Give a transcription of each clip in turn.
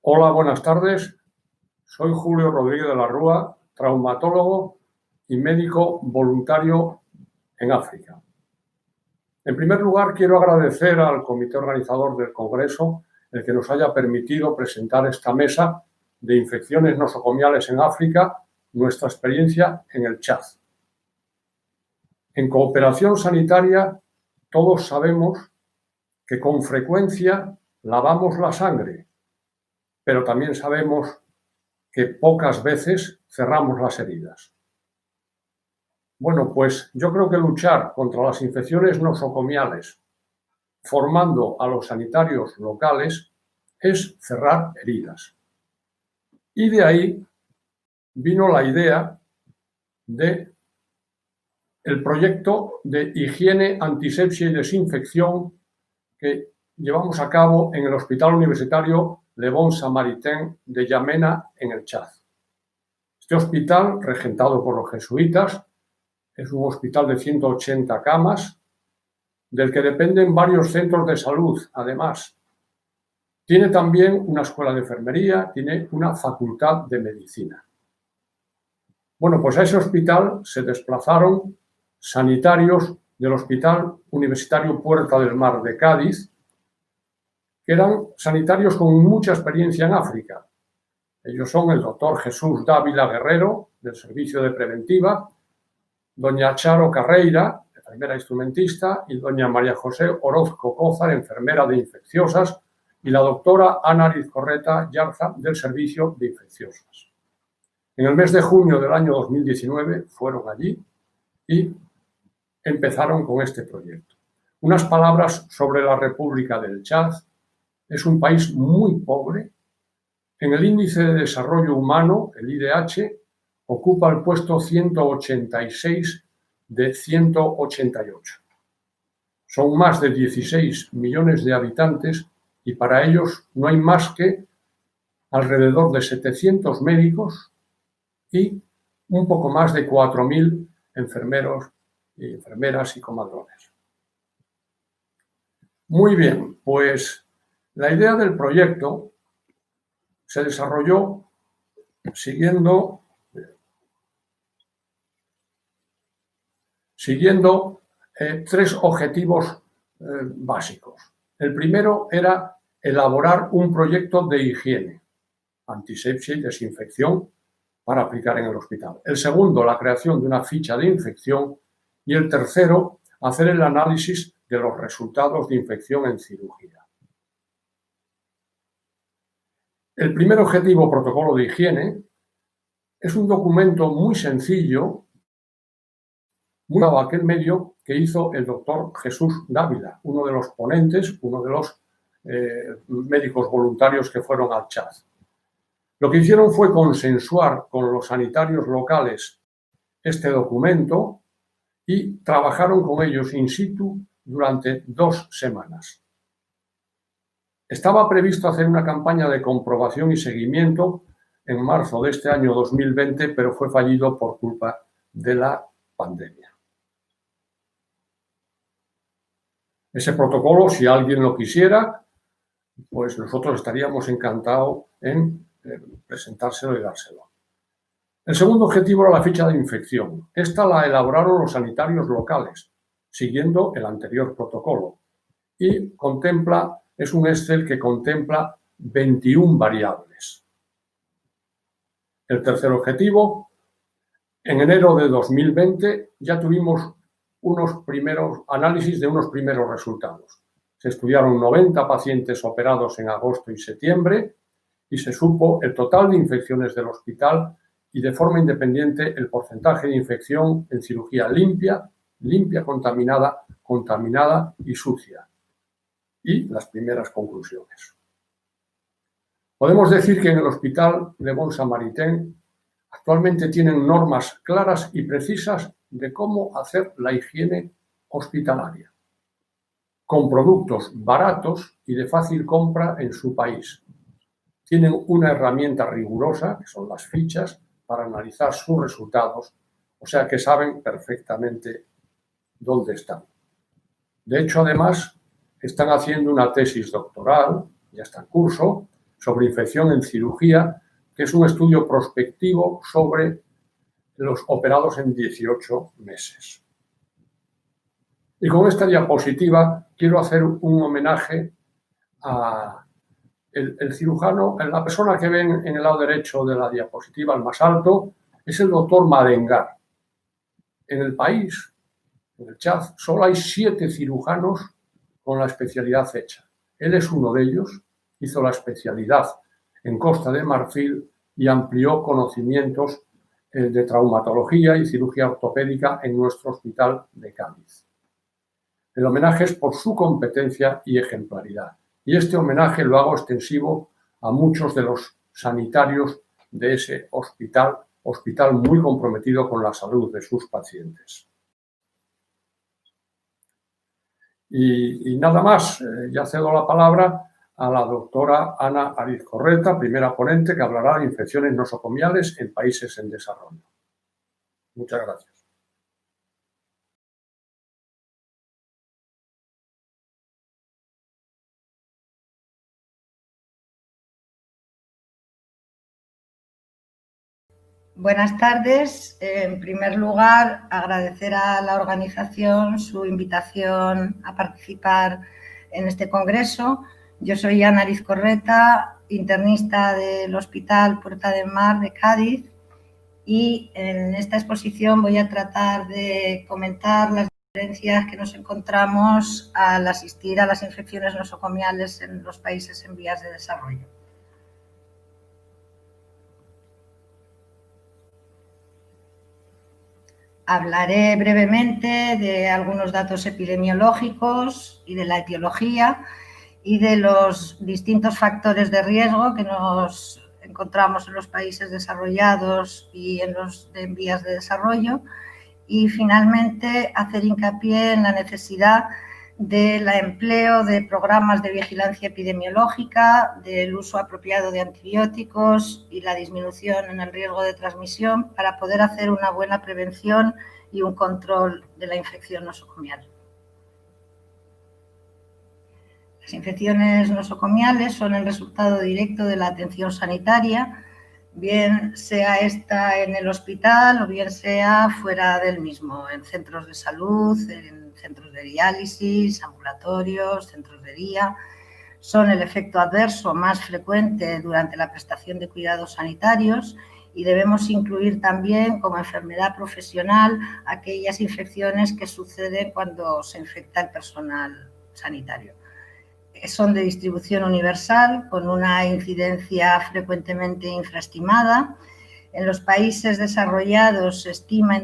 Hola, buenas tardes. Soy Julio Rodríguez de la Rúa, traumatólogo y médico voluntario en África. En primer lugar, quiero agradecer al comité organizador del Congreso el que nos haya permitido presentar esta mesa de infecciones nosocomiales en África, nuestra experiencia en el Chad. En cooperación sanitaria, todos sabemos que con frecuencia lavamos la sangre, pero también sabemos que pocas veces cerramos las heridas. Bueno, pues yo creo que luchar contra las infecciones nosocomiales formando a los sanitarios locales es cerrar heridas. Y de ahí vino la idea de el proyecto de higiene, antisepsia y desinfección que llevamos a cabo en el Hospital Universitario Le Bon Samaritain de Yamena, en el Chad. Este hospital, regentado por los jesuitas, es un hospital de 180 camas, del que dependen varios centros de salud, además. Tiene también una escuela de enfermería, tiene una facultad de medicina. Bueno, pues a ese hospital se desplazaron sanitarios del Hospital Universitario Puerta del Mar de Cádiz, que eran sanitarios con mucha experiencia en África. Ellos son el doctor Jesús Dávila Guerrero, del Servicio de Preventiva, doña Charo Carreira, enfermera instrumentista, y doña María José Orozco Cózar, enfermera de infecciosas, y la doctora Ana Rizcorreta Yarza, del Servicio de Infecciosas. En el mes de junio del año 2019 fueron allí y empezaron con este proyecto. Unas palabras sobre la República del Chad. Es un país muy pobre. En el Índice de Desarrollo Humano, el IDH, ocupa el puesto 186 de 188. Son más de 16 millones de habitantes y para ellos no hay más que alrededor de 700 médicos y un poco más de 4.000 enfermeros y enfermeras y comadrones. Muy bien, pues la idea del proyecto se desarrolló siguiendo tres objetivos básicos. El primero era elaborar un proyecto de higiene, antisepsia y desinfección para aplicar en el hospital. El segundo, la creación de una ficha de infección. Y el tercero, hacer el análisis de los resultados de infección en cirugía. El primer objetivo, protocolo de higiene, es un documento muy sencillo, aquel medio que hizo el doctor Jesús Dávila, uno de los ponentes, uno de los médicos voluntarios que fueron al Chad. Lo que hicieron fue consensuar con los sanitarios locales este documento y trabajaron con ellos in situ durante 2 semanas. Estaba previsto hacer una campaña de comprobación y seguimiento en marzo de este año 2020, pero fue fallido por culpa de la pandemia. Ese protocolo, si alguien lo quisiera, pues nosotros estaríamos encantados en presentárselo y dárselo. El segundo objetivo era la ficha de infección. Esta la elaboraron los sanitarios locales, siguiendo el anterior protocolo. Y es un Excel que contempla 21 variables. El tercer objetivo, en enero de 2020 ya tuvimos unos primeros análisis de unos primeros resultados. Se estudiaron 90 pacientes operados en agosto y septiembre y se supo el total de infecciones del hospital y de forma independiente el porcentaje de infección en cirugía limpia, contaminada y sucia. Y las primeras conclusiones. Podemos decir que en el Hospital Le Bon Samaritain actualmente tienen normas claras y precisas de cómo hacer la higiene hospitalaria, con productos baratos y de fácil compra en su país. Tienen una herramienta rigurosa, que son las fichas, para analizar sus resultados, o sea que saben perfectamente dónde están. De hecho, además, están haciendo una tesis doctoral, ya está en curso, sobre infección en cirugía, que es un estudio prospectivo sobre los operados en 18 meses. Y con esta diapositiva quiero hacer un homenaje a el cirujano, la persona que ven en el lado derecho de la diapositiva, el más alto, es el doctor Marengar. En el país, en el Chad, solo hay 7 cirujanos con la especialidad hecha. Él es uno de ellos, hizo la especialidad en Costa de Marfil y amplió conocimientos de traumatología y cirugía ortopédica en nuestro hospital de Cádiz. El homenaje es por su competencia y ejemplaridad. Y este homenaje lo hago extensivo a muchos de los sanitarios de ese hospital muy comprometido con la salud de sus pacientes. Y nada más, ya cedo la palabra a la doctora Ana Arizcorreta, primera ponente, que hablará de infecciones nosocomiales en países en desarrollo. Muchas gracias. Buenas tardes. En primer lugar, agradecer a la organización su invitación a participar en este congreso. Yo soy Ana Arizcorreta, internista del Hospital Puerta del Mar de Cádiz, y en esta exposición voy a tratar de comentar las diferencias que nos encontramos al asistir a las infecciones nosocomiales en los países en vías de desarrollo. Hablaré brevemente de algunos datos epidemiológicos y de la etiología y de los distintos factores de riesgo que nos encontramos en los países desarrollados y en los en vías de desarrollo, y finalmente hacer hincapié en la necesidad del empleo de programas de vigilancia epidemiológica, del uso apropiado de antibióticos y la disminución en el riesgo de transmisión para poder hacer una buena prevención y un control de la infección nosocomial. Las infecciones nosocomiales son el resultado directo de la atención sanitaria, bien sea esta en el hospital o bien sea fuera del mismo, en centros de salud, en centros de diálisis, ambulatorios, centros de día. Son el efecto adverso más frecuente durante la prestación de cuidados sanitarios y debemos incluir también como enfermedad profesional aquellas infecciones que suceden cuando se infecta el personal sanitario. Son de distribución universal, con una incidencia frecuentemente infraestimada. En los países desarrollados se estima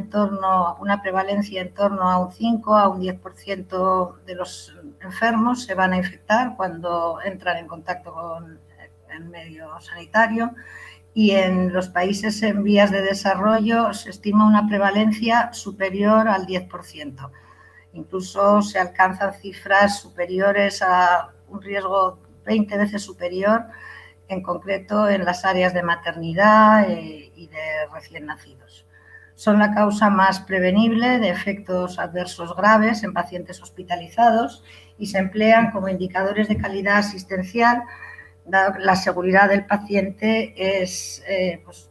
una prevalencia en torno a un 5 a un 10% de los enfermos se van a infectar cuando entran en contacto con el medio sanitario, y en los países en vías de desarrollo se estima una prevalencia superior al 10%. Incluso se alcanzan cifras superiores a un riesgo 20 veces superior, en concreto en las áreas de maternidad y de recién nacidos. Son la causa más prevenible de efectos adversos graves en pacientes hospitalizados y se emplean como indicadores de calidad asistencial. La seguridad del paciente es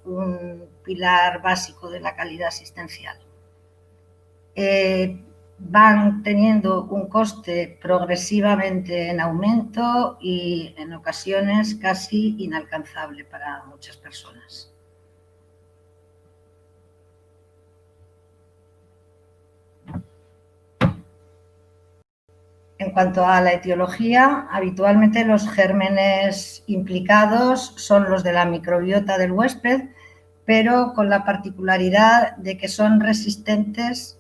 un pilar básico de la calidad asistencial. Van teniendo un coste progresivamente en aumento y en ocasiones casi inalcanzable para muchas personas. En cuanto a la etiología, habitualmente los gérmenes implicados son los de la microbiota del huésped, pero con la particularidad de que son resistentes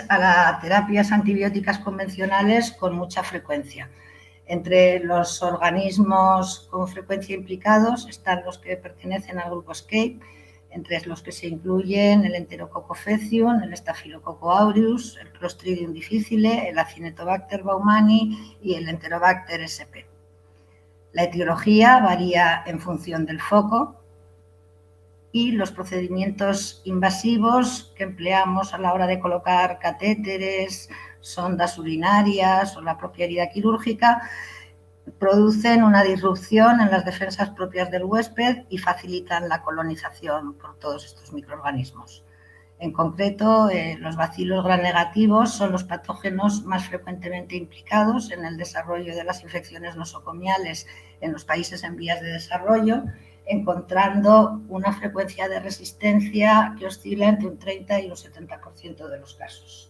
a las terapias antibióticas convencionales con mucha frecuencia. Entre los organismos con frecuencia implicados están los que pertenecen al grupo Escape, entre los que se incluyen el Enterococcus faecium, el Staphylococcus aureus, el Clostridium difficile, el Acinetobacter baumannii y el Enterobacter sp. La etiología varía en función del foco. y los procedimientos invasivos que empleamos a la hora de colocar catéteres, sondas urinarias o la propia herida quirúrgica producen una disrupción en las defensas propias del huésped y facilitan la colonización por todos estos microorganismos. En concreto, los bacilos gramnegativos son los patógenos más frecuentemente implicados en el desarrollo de las infecciones nosocomiales en los países en vías de desarrollo, encontrando una frecuencia de resistencia que oscila entre un 30 y un 70% de los casos.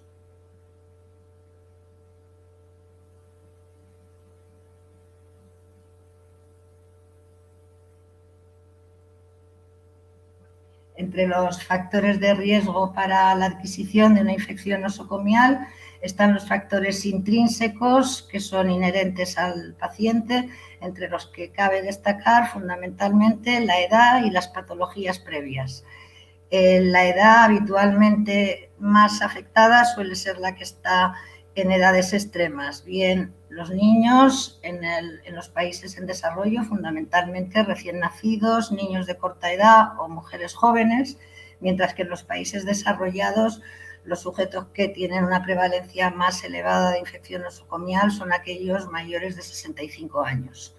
Entre los factores de riesgo para la adquisición de una infección nosocomial están los factores intrínsecos que son inherentes al paciente, entre los que cabe destacar fundamentalmente la edad y las patologías previas. La edad habitualmente más afectada suele ser la que está en edades extremas, bien los niños en los países en desarrollo, fundamentalmente recién nacidos, niños de corta edad o mujeres jóvenes, mientras que en los países desarrollados los sujetos que tienen una prevalencia más elevada de infección nosocomial son aquellos mayores de 65 años.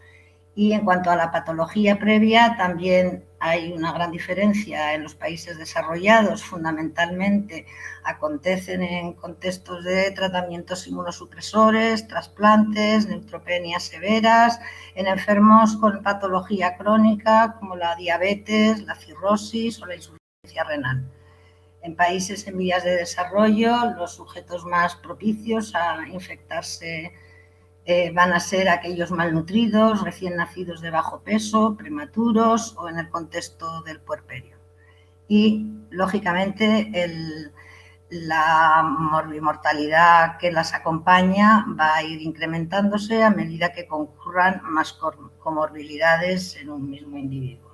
Y en cuanto a la patología previa, también hay una gran diferencia en los países desarrollados. Fundamentalmente acontecen en contextos de tratamientos inmunosupresores, trasplantes, neutropenias severas, en enfermos con patología crónica como la diabetes, la cirrosis o la insuficiencia renal. En países en vías de desarrollo, los sujetos más propicios a infectarse van a ser aquellos malnutridos, recién nacidos de bajo peso, prematuros o en el contexto del puerperio. Y, lógicamente, la morbimortalidad que las acompaña va a ir incrementándose a medida que concurran más comorbilidades en un mismo individuo.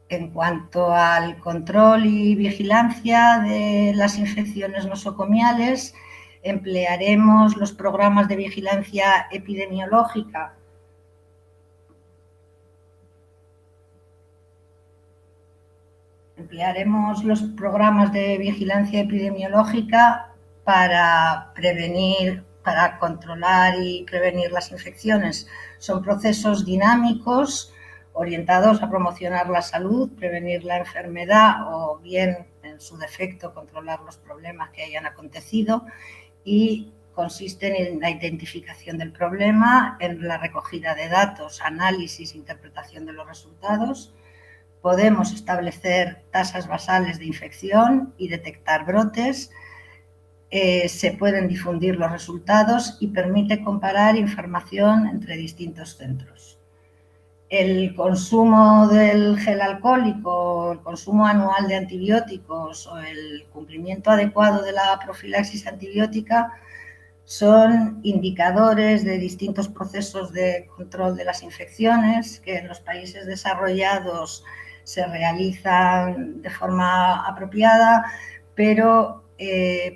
En cuanto al control y vigilancia de las infecciones nosocomiales, emplearemos los programas de vigilancia epidemiológica para prevenir, para controlar y prevenir las infecciones. Son procesos dinámicos orientados a promocionar la salud, prevenir la enfermedad o bien, en su defecto, controlar los problemas que hayan acontecido, y consisten en la identificación del problema, en la recogida de datos, análisis e interpretación de los resultados. Podemos establecer tasas basales de infección y detectar brotes. Se pueden difundir los resultados y permite comparar información entre distintos centros. El consumo del gel alcohólico, el consumo anual de antibióticos o el cumplimiento adecuado de la profilaxis antibiótica son indicadores de distintos procesos de control de las infecciones que en los países desarrollados se realizan de forma apropiada, pero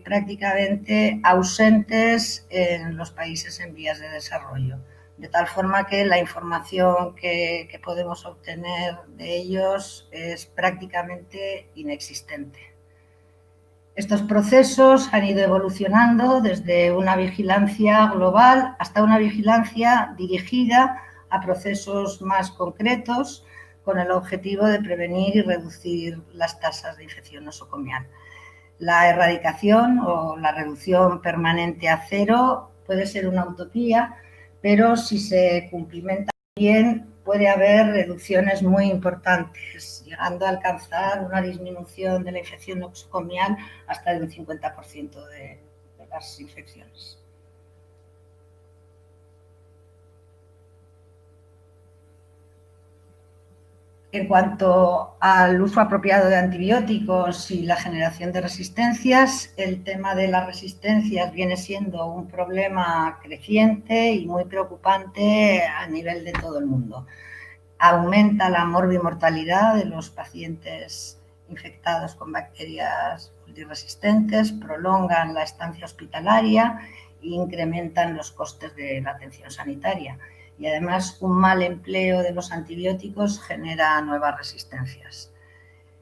prácticamente ausentes en los países en vías de desarrollo. De tal forma que la información que podemos obtener de ellos es prácticamente inexistente. Estos procesos han ido evolucionando desde una vigilancia global hasta una vigilancia dirigida a procesos más concretos con el objetivo de prevenir y reducir las tasas de infección nosocomial. La erradicación o la reducción permanente a cero puede ser una utopía, pero si se cumplimenta bien puede haber reducciones muy importantes, llegando a alcanzar una disminución de la infección nosocomial hasta de un 50% de las infecciones. En cuanto al uso apropiado de antibióticos y la generación de resistencias, el tema de las resistencias viene siendo un problema creciente y muy preocupante a nivel de todo el mundo. Aumenta la morbimortalidad de los pacientes infectados con bacterias multiresistentes, prolongan la estancia hospitalaria incrementan los costes de la atención sanitaria. Y además un mal empleo de los antibióticos genera nuevas resistencias.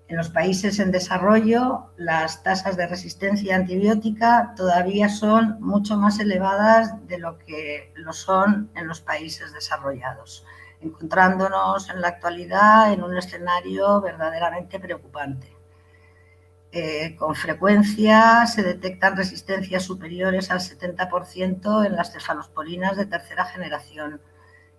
En los países en desarrollo, las tasas de resistencia antibiótica todavía son mucho más elevadas de lo que lo son en los países desarrollados, encontrándonos en la actualidad en un escenario verdaderamente preocupante. Con frecuencia se detectan resistencias superiores al 70% en las cefalosporinas de tercera generación.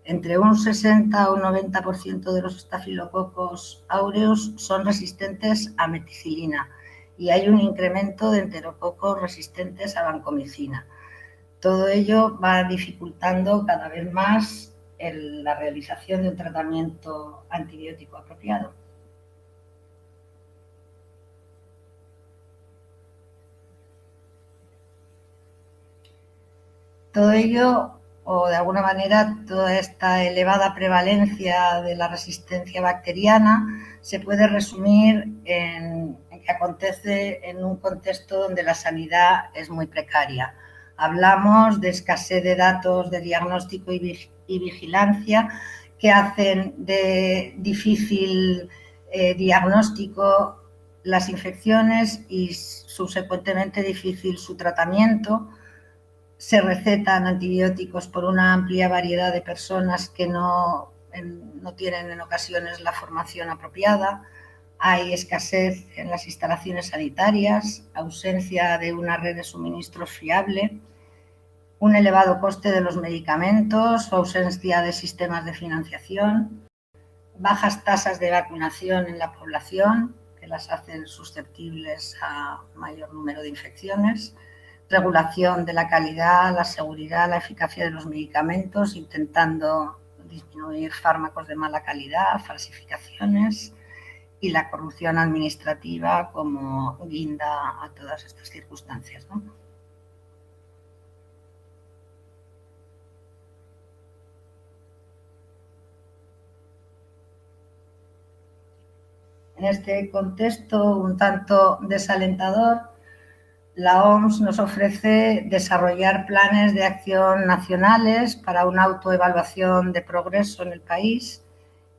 Entre un 60 o un 90% de los estafilococos áureos son resistentes a meticilina y hay un incremento de enterococos resistentes a vancomicina. Todo ello va dificultando cada vez más la realización de un tratamiento antibiótico apropiado. Todo ello, o de alguna manera toda esta elevada prevalencia de la resistencia bacteriana, se puede resumir en que acontece en un contexto donde la sanidad es muy precaria. Hablamos de escasez de datos de diagnóstico y vigilancia que hacen de difícil diagnóstico las infecciones y subsecuentemente difícil su tratamiento. Se recetan antibióticos por una amplia variedad de personas que no tienen en ocasiones la formación apropiada. Hay escasez en las instalaciones sanitarias, ausencia de una red de suministros fiable, un elevado coste de los medicamentos, ausencia de sistemas de financiación, bajas tasas de vacunación en la población, que las hacen susceptibles a mayor número de infecciones, regulación de la calidad, la seguridad, la eficacia de los medicamentos, intentando disminuir fármacos de mala calidad, falsificaciones y la corrupción administrativa como guinda a todas estas circunstancias, ¿no? En este contexto un tanto desalentador, la OMS nos ofrece desarrollar planes de acción nacionales para una autoevaluación de progreso en el país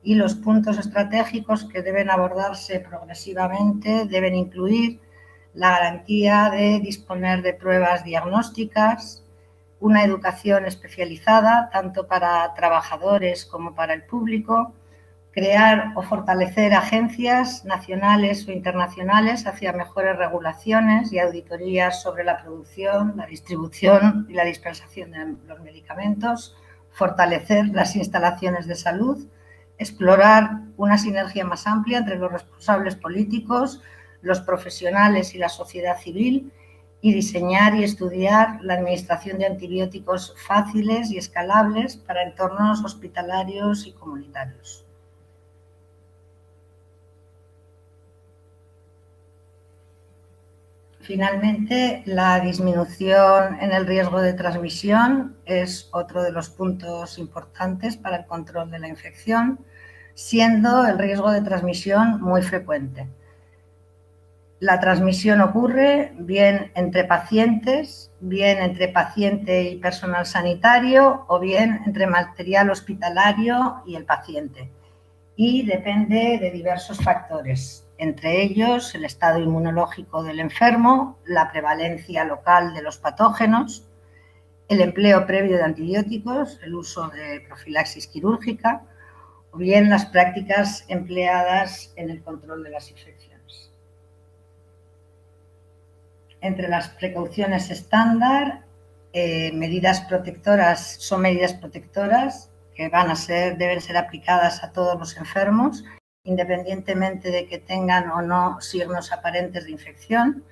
y los puntos estratégicos que deben abordarse progresivamente deben incluir la garantía de disponer de pruebas diagnósticas, una educación especializada tanto para trabajadores como para el público, crear o fortalecer agencias nacionales o internacionales hacia mejores regulaciones y auditorías sobre la producción, la distribución y la dispensación de los medicamentos, fortalecer las instalaciones de salud, explorar una sinergia más amplia entre los responsables políticos, los profesionales y la sociedad civil y diseñar y estudiar la administración de antibióticos fáciles y escalables para entornos hospitalarios y comunitarios. Finalmente, la disminución en el riesgo de transmisión es otro de los puntos importantes para el control de la infección, siendo el riesgo de transmisión muy frecuente. La transmisión ocurre bien entre pacientes, bien entre paciente y personal sanitario o bien entre material hospitalario y el paciente. Y depende de diversos factores, entre ellos el estado inmunológico del enfermo, la prevalencia local de los patógenos, el empleo previo de antibióticos, el uso de profilaxis quirúrgica o bien las prácticas empleadas en el control de las infecciones. Entre las precauciones estándar, medidas protectoras que deben ser aplicadas a todos los enfermos, independientemente de que tengan o no signos aparentes de infección,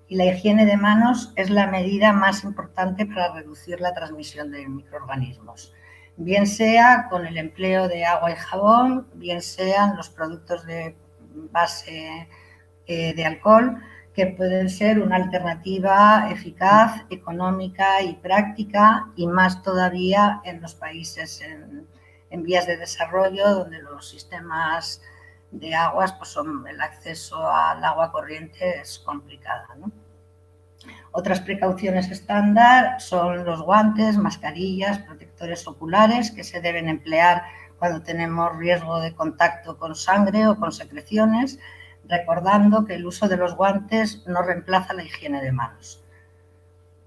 y la higiene de manos es la medida más importante para reducir la transmisión de microorganismos, bien sea con el empleo de agua y jabón, bien sean los productos de base de alcohol, que pueden ser una alternativa eficaz, económica y práctica, y más todavía en los países en vías de desarrollo, donde los sistemas de aguas, pues el acceso al agua corriente es complicado, ¿no? Otras precauciones estándar son los guantes, mascarillas, protectores oculares que se deben emplear cuando tenemos riesgo de contacto con sangre o con secreciones, recordando que el uso de los guantes no reemplaza la higiene de manos.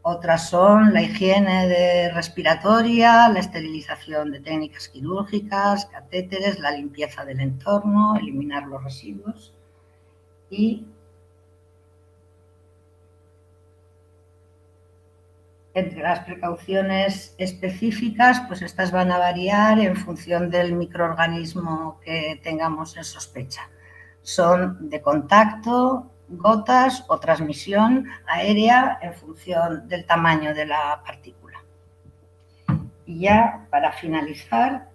Otras son la higiene respiratoria, la esterilización de técnicas quirúrgicas, catéteres, la limpieza del entorno, eliminar los residuos y entre las precauciones específicas, pues estas van a variar en función del microorganismo que tengamos en sospecha. Son de contacto, gotas o transmisión aérea en función del tamaño de la partícula. Y ya para finalizar,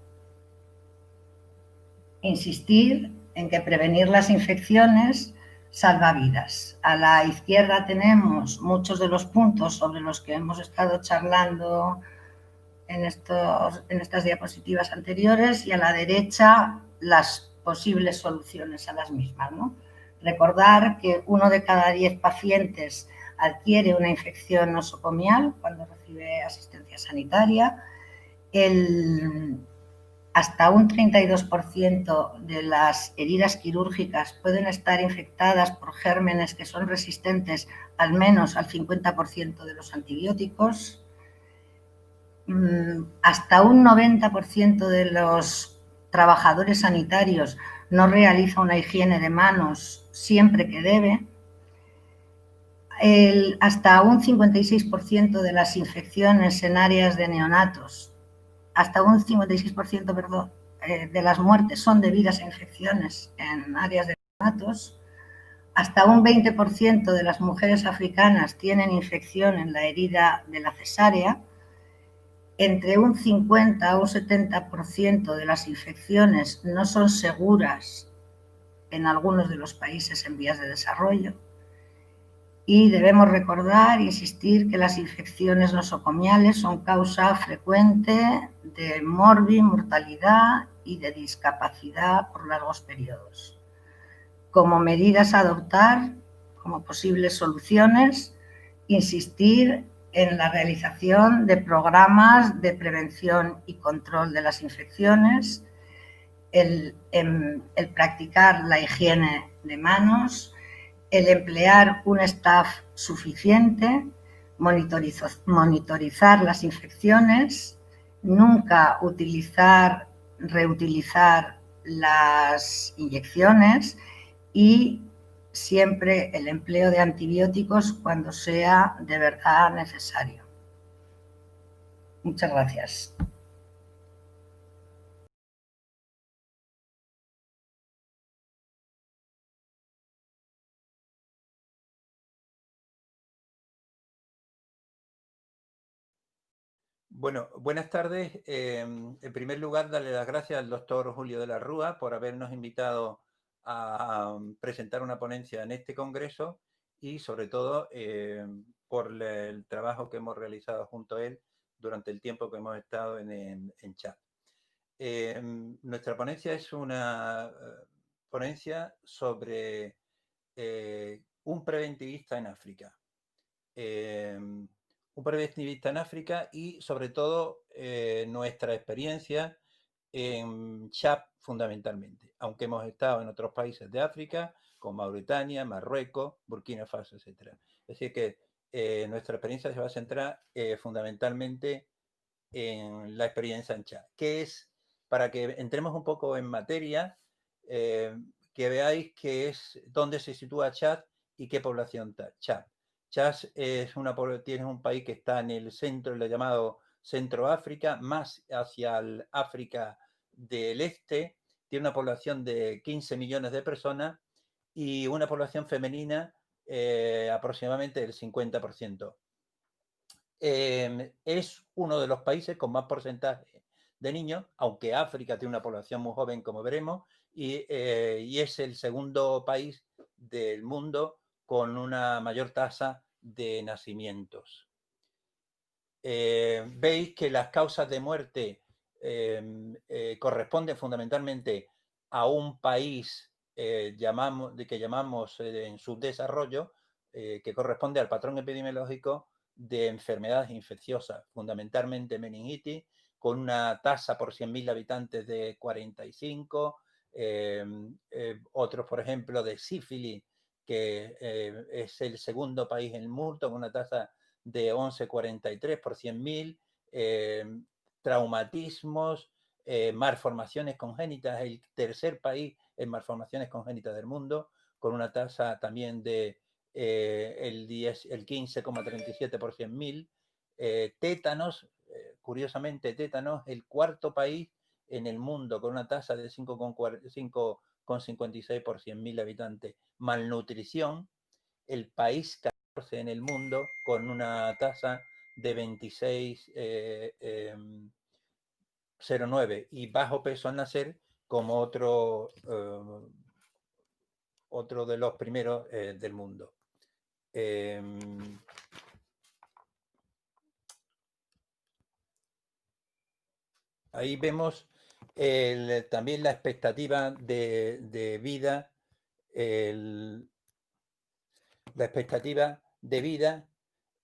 insistir en que prevenir las infecciones salva vidas. A la izquierda tenemos muchos de los puntos sobre los que hemos estado charlando en estas diapositivas anteriores y a la derecha las posibles soluciones a las mismas, ¿no? Recordar que 1 de cada 10 pacientes adquiere una infección nosocomial cuando recibe asistencia sanitaria. Hasta un 32% de las heridas quirúrgicas pueden estar infectadas por gérmenes que son resistentes al menos al 50% de los antibióticos. Hasta un 90% de los trabajadores sanitarios no realiza una higiene de manos siempre que debe. Hasta un 56% de las infecciones en áreas de neonatos, hasta un 56%, perdón, de las muertes son debidas a infecciones en áreas de neonatos. Hasta un 20% de las mujeres africanas tienen infección en la herida de la cesárea. Entre un 50 a un 70% de las infecciones no son seguras en algunos de los países en vías de desarrollo. Y debemos recordar e insistir que las infecciones nosocomiales son causa frecuente de mortalidad y de discapacidad por largos periodos. Como medidas a adoptar, como posibles soluciones, insistir en la realización de programas de prevención y control de las infecciones, el practicar la higiene de manos, el emplear un staff suficiente, monitorizar las infecciones, nunca reutilizar las inyecciones y siempre el empleo de antibióticos cuando sea de verdad necesario. Muchas gracias. Bueno, buenas tardes. En primer lugar, darle las gracias al doctor Julio de la Rúa por habernos invitado a presentar una ponencia en este congreso y sobre todo por el trabajo que hemos realizado junto a él durante el tiempo que hemos estado en chat. Nuestra ponencia es una ponencia sobre un preventivista en África. Un preventivista en África y sobre todo nuestra experiencia en Chad fundamentalmente, aunque hemos estado en otros países de África como Mauritania, Marruecos, Burkina Faso, etc. Es decir que nuestra experiencia se va a centrar fundamentalmente en la experiencia en Chad, que es, para que entremos un poco en materia, que veáis qué es, dónde se sitúa Chad y qué población Chad. Chad tiene un país que está en el centro, lo llamado Centro África, más hacia el África del Este, tiene una población de 15 millones de personas y una población femenina aproximadamente del 50%. Es uno de los países con más porcentaje de niños, aunque África tiene una población muy joven, como veremos, y es el segundo país del mundo con una mayor tasa de nacimientos. Veis que las causas de muerte corresponden fundamentalmente a un país que llamamos en subdesarrollo, que corresponde al patrón epidemiológico de enfermedades infecciosas, fundamentalmente meningitis, con una tasa por 100.000 habitantes de 45, otros, por ejemplo, de sífilis, que es el segundo país en el mundo, con una tasa de 11,43 por 100.000, traumatismos, malformaciones congénitas, el tercer país en malformaciones congénitas del mundo, con una tasa también de el 15,37 por 100.000, tétanos, curiosamente tétanos, el cuarto país en el mundo con una tasa de 5,56 por 100.000 habitantes. Malnutrición, el país 14 en el mundo con una tasa de 26,09 y bajo peso al nacer como otro de los primeros del mundo. Ahí vemos también la expectativa de vida, la expectativa de vida.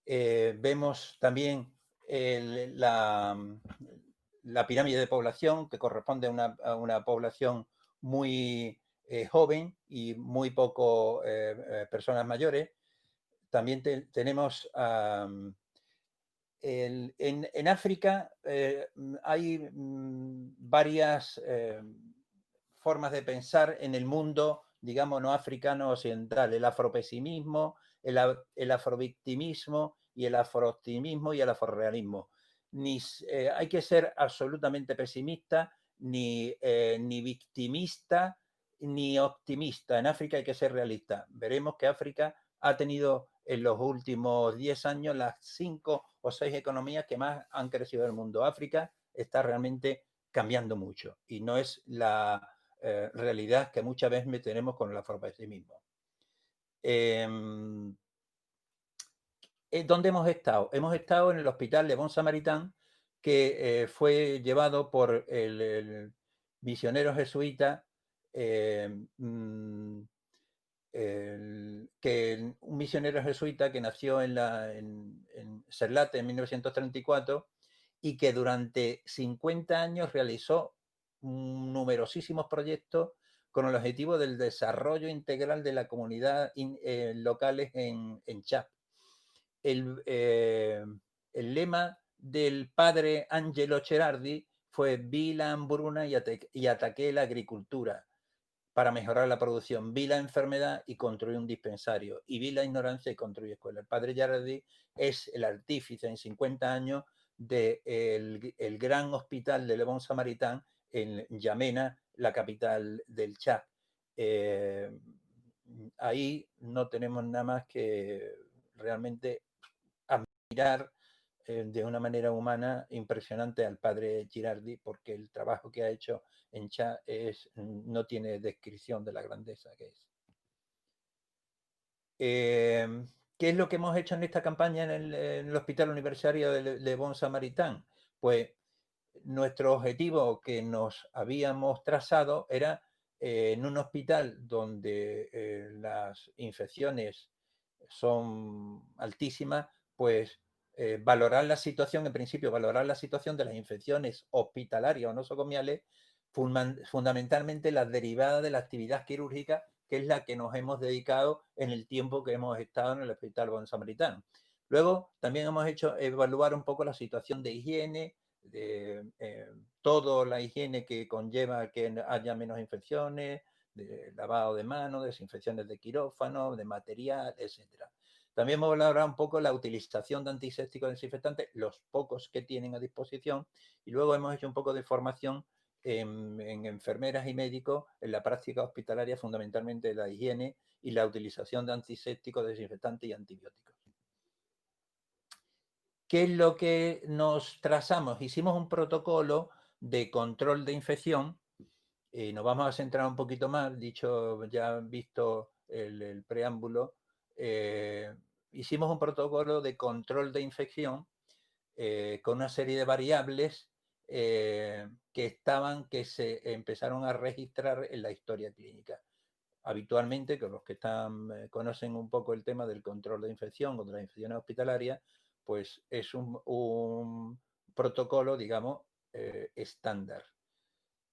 Vemos también la pirámide de población, que corresponde a una población muy joven y muy poco personas mayores. También tenemos en África hay varias formas de pensar en el mundo, digamos, no africano occidental: el afropesimismo, el afrovictimismo y el afrooptimismo y el afrorealismo. Hay que ser absolutamente pesimista, ni victimista, ni optimista. En África hay que ser realista. Veremos que África ha tenido en los últimos 10 años las 5 o 6 economías que más han crecido en el mundo. África está realmente cambiando mucho y no es la realidad que muchas veces tenemos con el afropesimismo. ¿Dónde hemos estado? Hemos estado en el hospital Le Bon Samaritain, que fue llevado por el misionero jesuita, un misionero jesuita que nació en Cerlate en 1934 y que durante 50 años realizó numerosísimos proyectos con el objetivo del desarrollo integral de la comunidad locales en Chad. El lema del padre Angelo Cherardi fue "Vi la hambruna y ataqué la agricultura para mejorar la producción, vi la enfermedad y construí un dispensario, y vi la ignorancia y construí escuelas". El padre Cherardi es el artífice en 50 años del gran hospital de Le Bon Samaritain en N'Djamena, la capital del Chad. Ahí no tenemos nada más que realmente admirar de una manera humana impresionante al padre Girardi, porque el trabajo que ha hecho en Chad no tiene descripción de la grandeza que es. ¿Qué es lo que hemos hecho en esta campaña en el Hospital Universitario de Le Bon Samaritain? Pues nuestro objetivo que nos habíamos trazado era en un hospital donde las infecciones son altísimas, pues valorar la situación, en principio, valorar la situación de las infecciones hospitalarias o nosocomiales, fundamentalmente las derivadas de la actividad quirúrgica, que es la que nos hemos dedicado en el tiempo que hemos estado en el Hospital Bon Samaritain. Luego también hemos hecho evaluar un poco la situación de higiene, toda la higiene que conlleva que haya menos infecciones, de lavado de manos, desinfecciones de quirófano, de material, etcétera. También hemos valorado un poco la utilización de antisépticos desinfectantes, los pocos que tienen a disposición, y luego hemos hecho un poco de formación en enfermeras y médicos en la práctica hospitalaria, fundamentalmente la higiene y la utilización de antisépticos desinfectantes y antibióticos. ¿Qué es lo que nos trazamos? Hicimos un protocolo de control de infección. Nos vamos a centrar un poquito más, dicho, ya visto el preámbulo. Hicimos un protocolo de control de infección con una serie de variables que se empezaron a registrar en la historia clínica. habitualmente, que los que conocen un poco el tema del control de infección o de las infecciones hospitalarias, pues es un protocolo, digamos, estándar.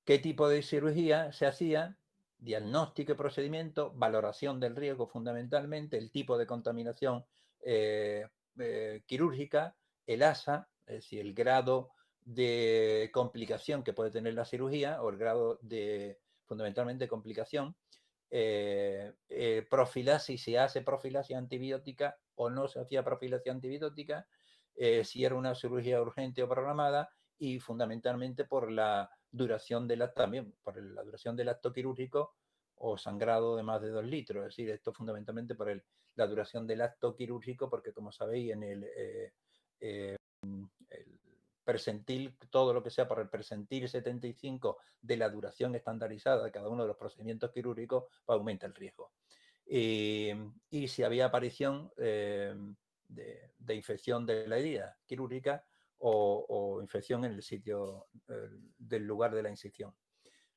¿Qué tipo de cirugía se hacía? Diagnóstico y procedimiento, valoración del riesgo fundamentalmente, el tipo de contaminación quirúrgica, el ASA, es decir, el grado de complicación que puede tener la cirugía o el grado de, fundamentalmente, complicación, profilaxis, si hace profilaxis antibiótica o no se hacía profilaxis antibiótica, si era una cirugía urgente o programada, y fundamentalmente por la duración del acto, también por la duración del acto quirúrgico o sangrado de más de 2 litros. Es decir, esto fundamentalmente por la duración del acto quirúrgico, porque como sabéis, en el percentil, todo lo que sea por el percentil 75 de la duración estandarizada de cada uno de los procedimientos quirúrgicos, pues aumenta el riesgo. Y si había aparición de infección de la herida quirúrgica o infección en el sitio del lugar de la incisión.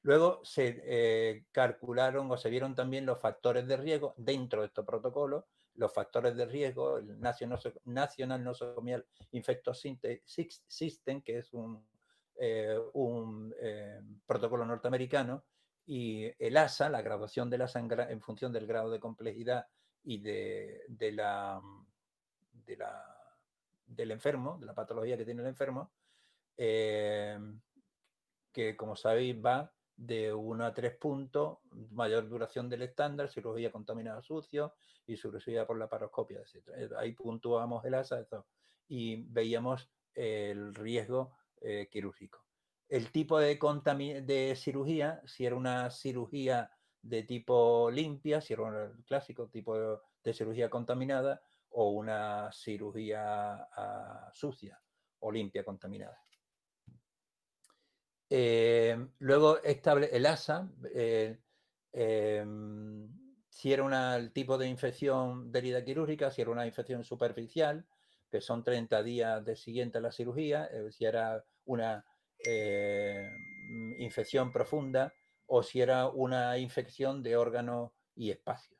Luego se calcularon o se vieron también los factores de riesgo dentro de estos protocolos, los factores de riesgo, el National Nosocomial Infectious System, que es un protocolo norteamericano, y el ASA, la graduación del ASA en función del grado de complejidad y del enfermo, de la patología que tiene el enfermo, que como sabéis va de 1 a 3 puntos, mayor duración del estándar, cirugía contaminada sucio y cirugía por laparoscopia, etc. Ahí puntuamos el ASA y veíamos el riesgo quirúrgico. El tipo de cirugía, si era una cirugía de tipo limpia, si era el clásico tipo de cirugía contaminada, o una cirugía sucia o limpia contaminada. Luego el ASA, si era el tipo de infección de herida quirúrgica, si era una infección superficial, que son 30 días de siguiente a la cirugía, si era una infección profunda o si era una infección de órgano y espacio.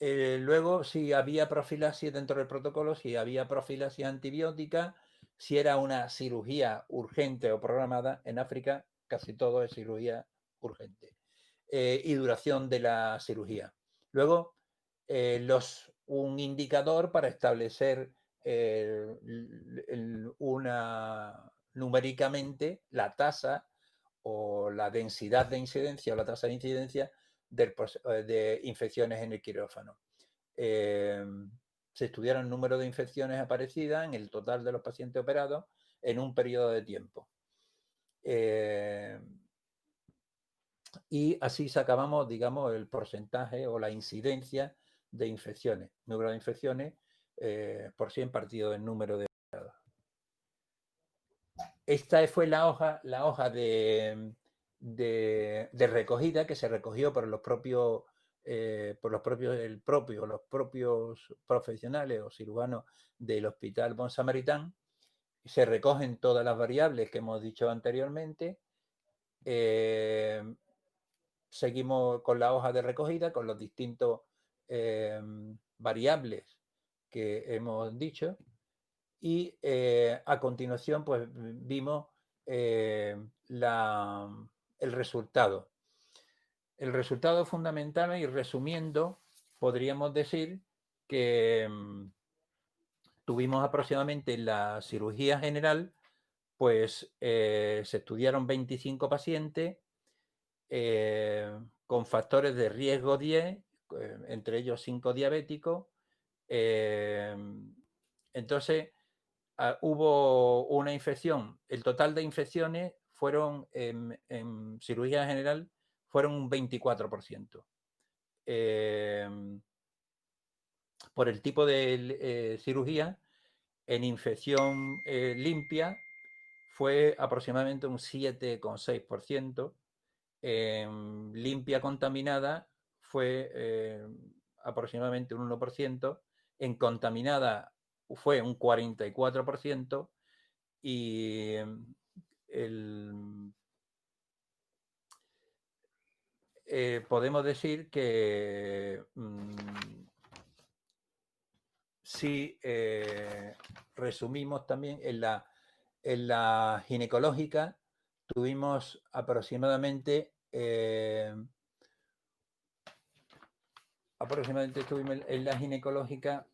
Luego, si había profilaxis dentro del protocolo, si había profilaxis antibiótica, si era una cirugía urgente o programada, en África casi todo es cirugía urgente. Y duración de la cirugía. Luego, un indicador para establecer numéricamente la tasa o la densidad de incidencia o la tasa de incidencia de infecciones en el quirófano. Se estudiaron el número de infecciones aparecidas en el total de los pacientes operados en un periodo de tiempo. Y así sacábamos, digamos, el porcentaje o la incidencia de infecciones, número de infecciones por 100 partido del número de operados. Esta fue la hoja de recogida que se recogió por los propios profesionales o cirujanos del Hospital Bon Samaritain. Se recogen todas las variables que hemos dicho anteriormente. Seguimos con la hoja de recogida, con los distintos variables que hemos dicho. Y a continuación, pues vimos el resultado. El resultado fundamental, y resumiendo, podríamos decir que tuvimos aproximadamente en la cirugía general, pues se estudiaron 25 pacientes con factores de riesgo 10, entre ellos 5 diabéticos. Entonces, hubo una infección. El total de infecciones fueron en cirugía general fueron un 24%. Por el tipo de cirugía, en infección limpia fue aproximadamente un 7,6%. En limpia contaminada fue aproximadamente un 1%. En contaminada fue un 44%. Y podemos decir que si resumimos también en la ginecológica, tuvimos aproximadamente estuvimos en la ginecológica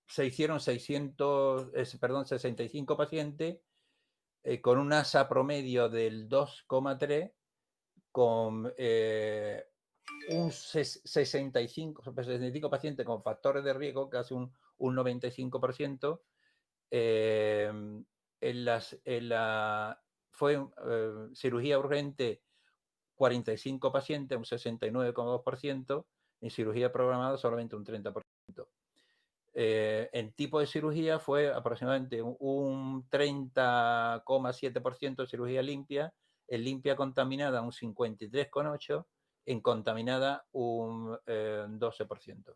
se hicieron 65 pacientes con un ASA promedio del 2,3 con un 65 pacientes con factores de riesgo, casi un 95%. Fue cirugía urgente 45 pacientes, un 69,2%, en cirugía programada solamente un 30%. En tipo de cirugía fue aproximadamente un 30,7% de cirugía limpia, en limpia contaminada un 53,8%, en contaminada un 12%.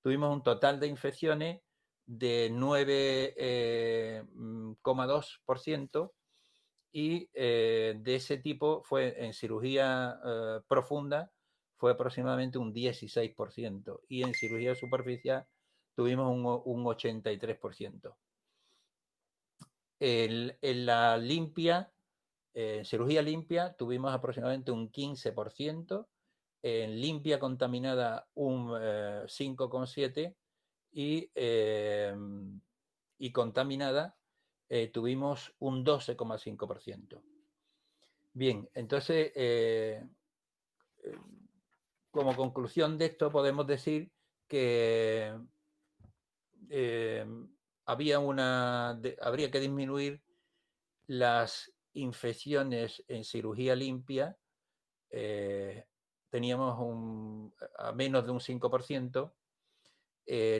Tuvimos un total de infecciones de 9,2% y de ese tipo fue en cirugía profunda fue aproximadamente un 16% y en cirugía superficial tuvimos un 83%. En la limpia, cirugía limpia, tuvimos aproximadamente un 15%, en limpia contaminada un 5,7% y contaminada tuvimos un 12,5%. Bien, entonces, como conclusión de esto podemos decir que habría que disminuir las infecciones en cirugía limpia. Teníamos a menos de un 5%.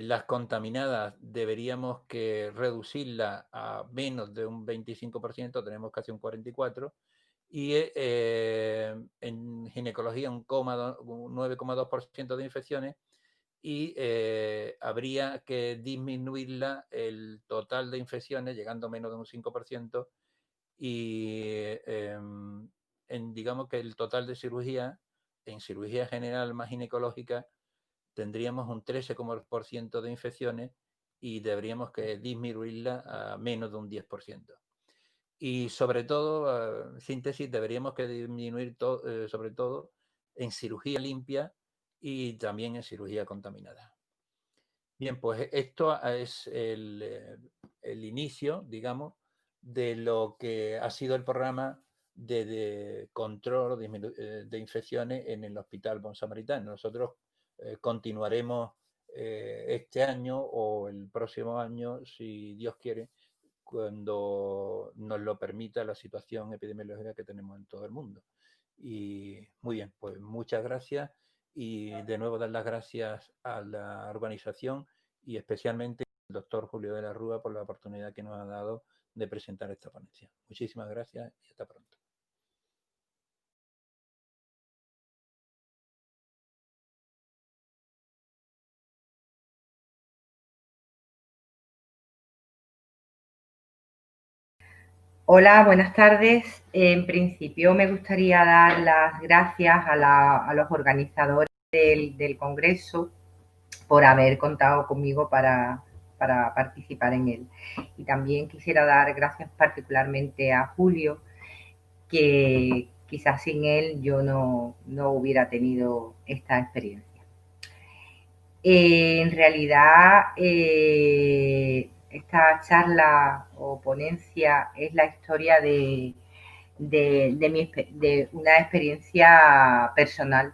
Las contaminadas deberíamos que reducirlas a menos de un 25%, tenemos casi un 44%. Y en ginecología un 9,2% de infecciones y habría que disminuirla el total de infecciones llegando a menos de un 5% y digamos que el total de cirugía en cirugía general más ginecológica tendríamos un 13% de infecciones y deberíamos que disminuirla a menos de un 10%. Y sobre todo, síntesis, deberíamos que disminuir sobre todo en cirugía limpia y también en cirugía contaminada. Bien, pues esto es el inicio, digamos, de lo que ha sido el programa de control de infecciones en el Hospital Bon Samaritano. Nosotros continuaremos este año o el próximo año, si Dios quiere, cuando nos lo permita la situación epidemiológica que tenemos en todo el mundo. Y muy bien, pues muchas gracias y de nuevo dar las gracias a la organización y especialmente al doctor Julio de la Rúa por la oportunidad que nos ha dado de presentar esta ponencia. Muchísimas gracias y hasta pronto. Hola, buenas tardes. En principio me gustaría dar las gracias a los organizadores del Congreso por haber contado conmigo para participar en él. Y también quisiera dar gracias particularmente a Julio, que quizás sin él yo no hubiera tenido esta experiencia. En realidad, esta charla o ponencia es la historia de una experiencia personal.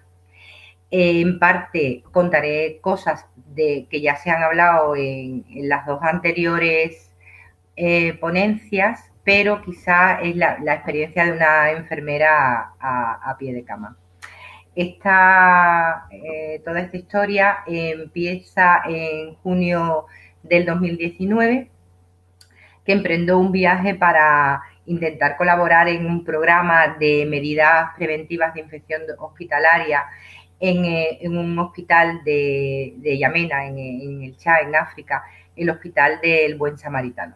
En parte contaré cosas que ya se han hablado en las dos anteriores ponencias, pero quizá es la experiencia de una enfermera a pie de cama. Toda esta historia empieza en junio del 2019, que emprendo un viaje para intentar colaborar en un programa de medidas preventivas de infección hospitalaria en un hospital de Yamena, en el Chad, en África, el Hospital del Buen Samaritano.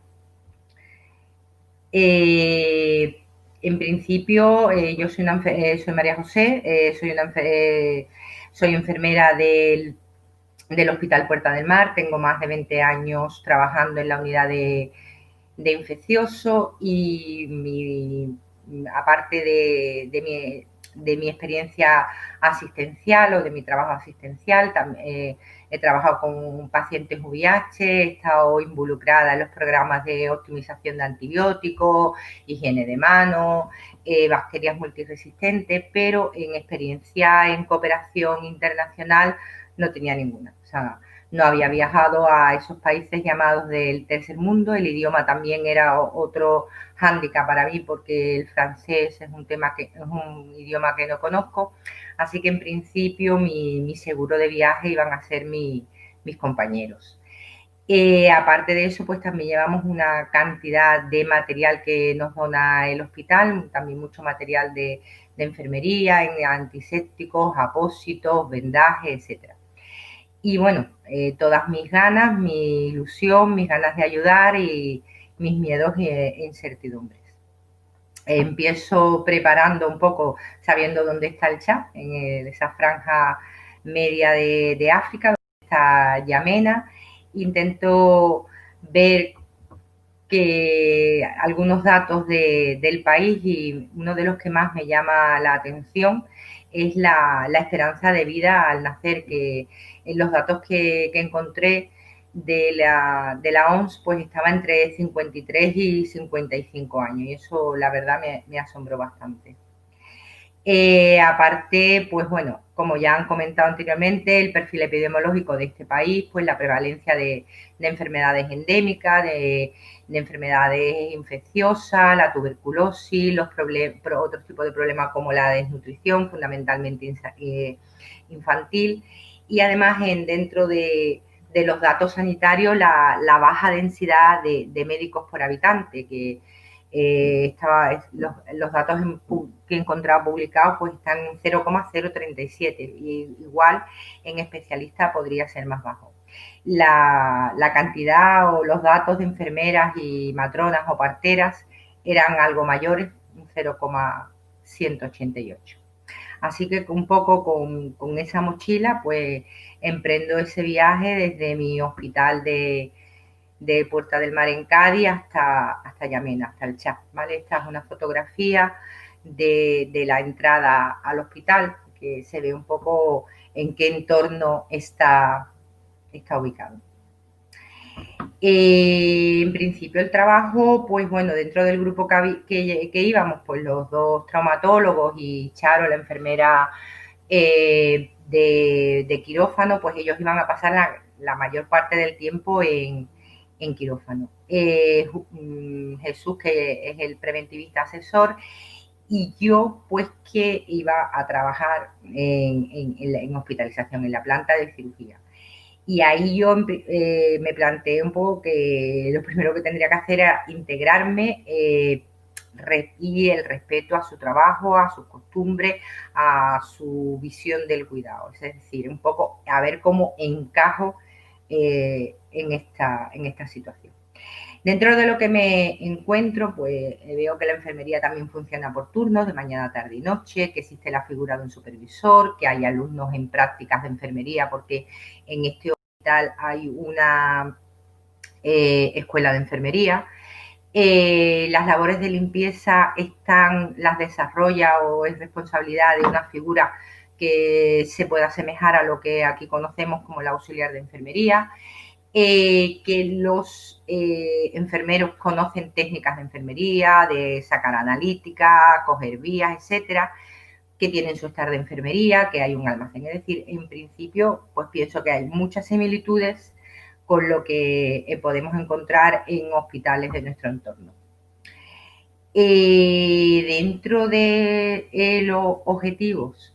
En principio, yo soy María José, soy enfermera del Hospital Puerta del Mar, tengo más de 20 años trabajando en la unidad de infeccioso y aparte de mi experiencia asistencial o de mi trabajo asistencial, he trabajado con pacientes VIH, he estado involucrada en los programas de optimización de antibióticos, higiene de manos, bacterias multiresistentes, pero en experiencia en cooperación internacional no tenía ninguna. O sea, no había viajado a esos países llamados del tercer mundo, el idioma también era otro hándicap para mí porque el francés es un idioma que no conozco, así que en principio mi seguro de viaje iban a ser mis compañeros. Aparte de eso, pues también llevamos una cantidad de material que nos dona el hospital, también mucho material de enfermería, en antisépticos, apósitos, vendajes, etcétera. Y bueno, todas mis ganas, mi ilusión, mis ganas de ayudar y mis miedos e incertidumbres. Empiezo preparando un poco, sabiendo dónde está el Chad, en esa franja media de África, donde está Yamena. Intento ver que algunos datos del país y uno de los que más me llama la atención es la esperanza de vida al nacer, que en los datos que encontré de la OMS pues estaba entre 53 y 55 años y eso la verdad me asombró bastante. Aparte, pues bueno, como ya han comentado anteriormente, el perfil epidemiológico de este país, pues la prevalencia de enfermedades endémicas, de enfermedades infecciosas, la tuberculosis, otros tipos de problemas como la desnutrición, fundamentalmente infantil, y además dentro de los datos sanitarios la baja densidad de médicos por habitante, que los datos que he encontrado publicados pues están en 0,037 y igual en especialista podría ser más bajo. La cantidad o los datos de enfermeras y matronas o parteras eran algo mayores, 0,188. Así que un poco con esa mochila pues emprendo ese viaje desde mi hospital de Puerta del Mar en Cádiz hasta Yamena, hasta el Chad, ¿vale? Esta es una fotografía de la entrada al hospital, que se ve un poco en qué entorno está ubicado. En principio el trabajo, pues bueno, dentro del grupo que íbamos, pues los dos traumatólogos y Charo, la enfermera de quirófano, pues ellos iban a pasar la mayor parte del tiempo en quirófano. Jesús, que es el preventivista asesor, y yo, pues, que iba a trabajar en hospitalización, en la planta de cirugía. Y ahí yo me planteé un poco que lo primero que tendría que hacer era integrarme y el respeto a su trabajo, a sus costumbres, a su visión del cuidado. Es decir, un poco a ver cómo encajo en esta situación. Dentro de lo que me encuentro, pues veo que la enfermería también funciona por turnos, de mañana, tarde y noche, que existe la figura de un supervisor, que hay alumnos en prácticas de enfermería, porque en este hospital hay una escuela de enfermería. Las labores de limpieza las desarrolla o es responsabilidad de una figura que se puede asemejar a lo que aquí conocemos como la auxiliar de enfermería. Que los enfermeros conocen técnicas de enfermería, de sacar analítica, coger vías, etcétera, que tienen su estar de enfermería, que hay un almacén. Es decir, en principio, pues pienso que hay muchas similitudes con lo que podemos encontrar en hospitales de nuestro entorno. Dentro de los objetivos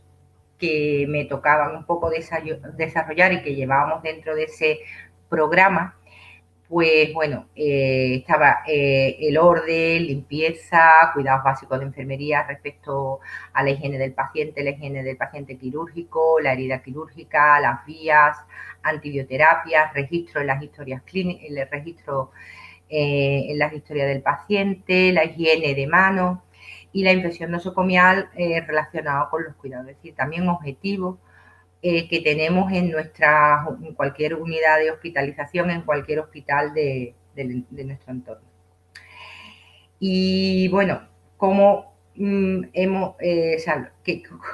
que me tocaban un poco desarrollar y que llevábamos dentro de ese programa, pues bueno, estaba el orden, limpieza, cuidados básicos de enfermería respecto a la higiene del paciente quirúrgico, la herida quirúrgica, las vías, antibioterapias, registro en las historias clínicas, el registro en la historia del paciente, la higiene de manos y la infección nosocomial relacionada con los cuidados. Es decir, también objetivos que tenemos en cualquier unidad de hospitalización, en cualquier hospital de nuestro entorno. Y bueno, cómo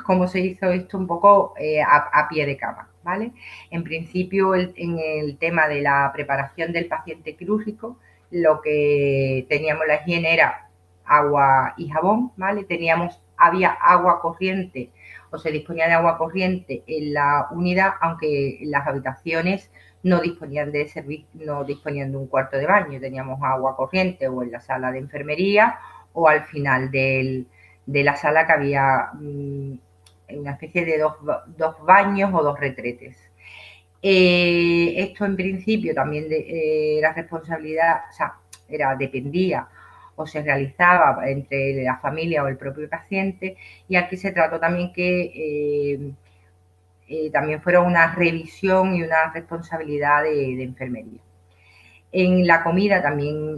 cómo se hizo esto un poco a pie de cama, ¿vale? En principio, en el tema de la preparación del paciente quirúrgico, lo que teníamos la higiene era agua y jabón, ¿vale? Había agua corriente o se disponía de agua corriente en la unidad, aunque las habitaciones no disponían de un cuarto de baño, teníamos agua corriente o en la sala de enfermería o al final de la sala, que había una especie de dos baños o dos retretes. Esto en principio también era responsabilidad, o sea, dependía o se realizaba entre la familia o el propio paciente, y aquí se trató también que también fuera una revisión y una responsabilidad de enfermería. En la comida también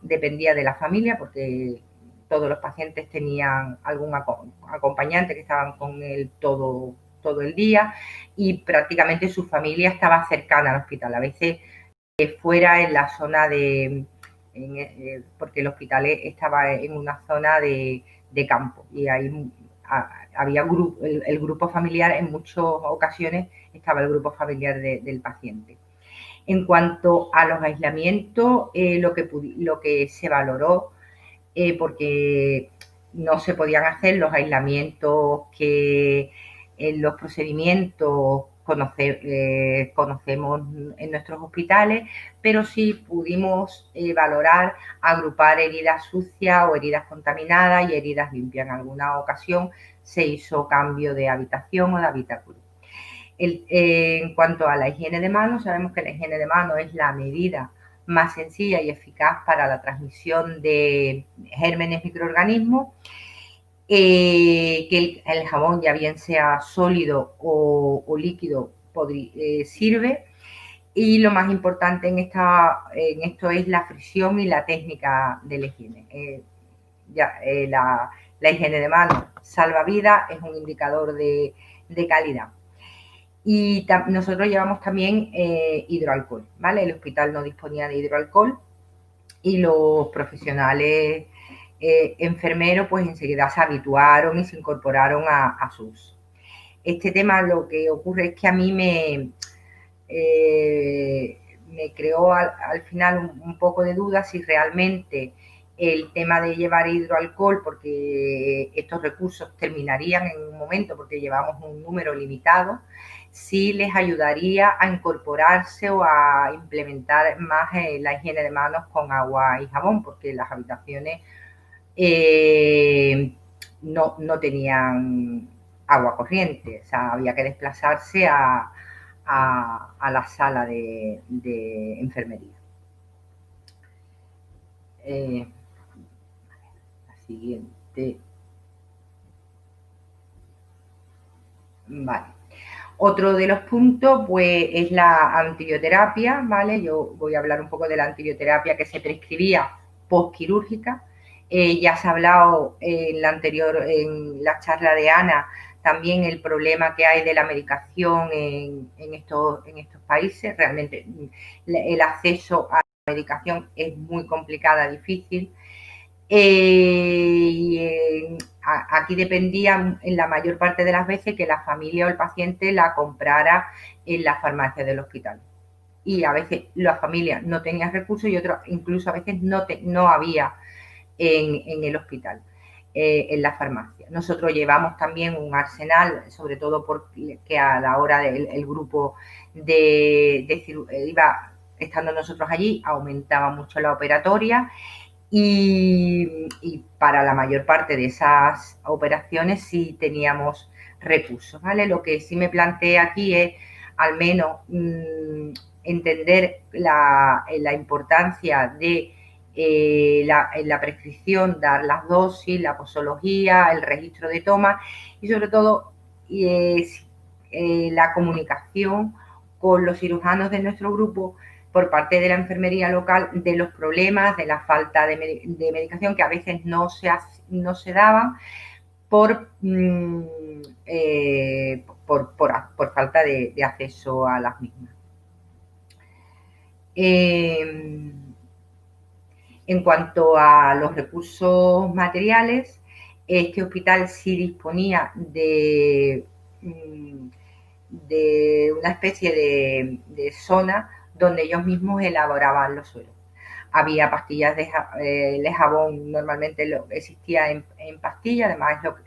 dependía de la familia, porque todos los pacientes tenían algún acompañante que estaban con él todo el día, y prácticamente su familia estaba cercana al hospital. A veces fuera en la zona porque el hospital estaba en una zona de campo, y ahí había el grupo familiar, en muchas ocasiones estaba el grupo familiar del paciente. En cuanto a los aislamientos, lo que se valoró, porque no se podían hacer los aislamientos que en los procedimientos conocemos en nuestros hospitales, pero sí pudimos valorar agrupar heridas sucias o heridas contaminadas y heridas limpias. En alguna ocasión se hizo cambio de habitación o de habitáculo. En cuanto a la higiene de manos, sabemos que la higiene de manos es la medida más sencilla y eficaz para la transmisión de gérmenes, microorganismos, que el jabón, ya bien sea sólido o líquido, sirve. Y lo más importante en esto es la fricción y la técnica de la higiene. La higiene de manos salva vidas, es un indicador de calidad. Y nosotros llevamos también hidroalcohol, ¿vale? El hospital no disponía de hidroalcohol y los profesionales enfermeros pues enseguida se habituaron y se incorporaron a su uso. Este tema, lo que ocurre es que a mí me creó al final un poco de duda si realmente el tema de llevar hidroalcohol, porque estos recursos terminarían en un momento porque llevamos un número limitado, si les ayudaría a incorporarse o a implementar más la higiene de manos con agua y jabón, porque las habitaciones no tenían agua corriente, o sea, había que desplazarse a la sala de enfermería. La siguiente. Vale. Otro de los puntos, pues, es la antibioterapia, ¿vale? Yo voy a hablar un poco de la antibioterapia que se prescribía postquirúrgica. Ya se ha hablado en la charla de Ana, también el problema que hay de la medicación en estos países. Realmente el acceso a la medicación es muy complicada, difícil. Aquí dependía en la mayor parte de las veces que la familia o el paciente la comprara en la farmacia del hospital. Y a veces la familia no tenía recursos y otros incluso a veces no había en el hospital, en la farmacia. Nosotros llevamos también un arsenal, sobre todo porque a la hora del grupo iba estando nosotros allí, aumentaba mucho la operatoria. Y para la mayor parte de esas operaciones sí teníamos recursos, ¿vale? Lo que sí me planteé aquí es al menos entender la importancia de la prescripción, dar las dosis, la posología, el registro de toma y sobre todo la comunicación con los cirujanos de nuestro grupo, por parte de la enfermería local de los problemas, de la falta de medicación que a veces no se daban por falta de acceso a las mismas. En cuanto a los recursos materiales, este hospital sí disponía de una especie de zona donde ellos mismos elaboraban los suelos. Había pastillas de jabón, normalmente existía en pastillas,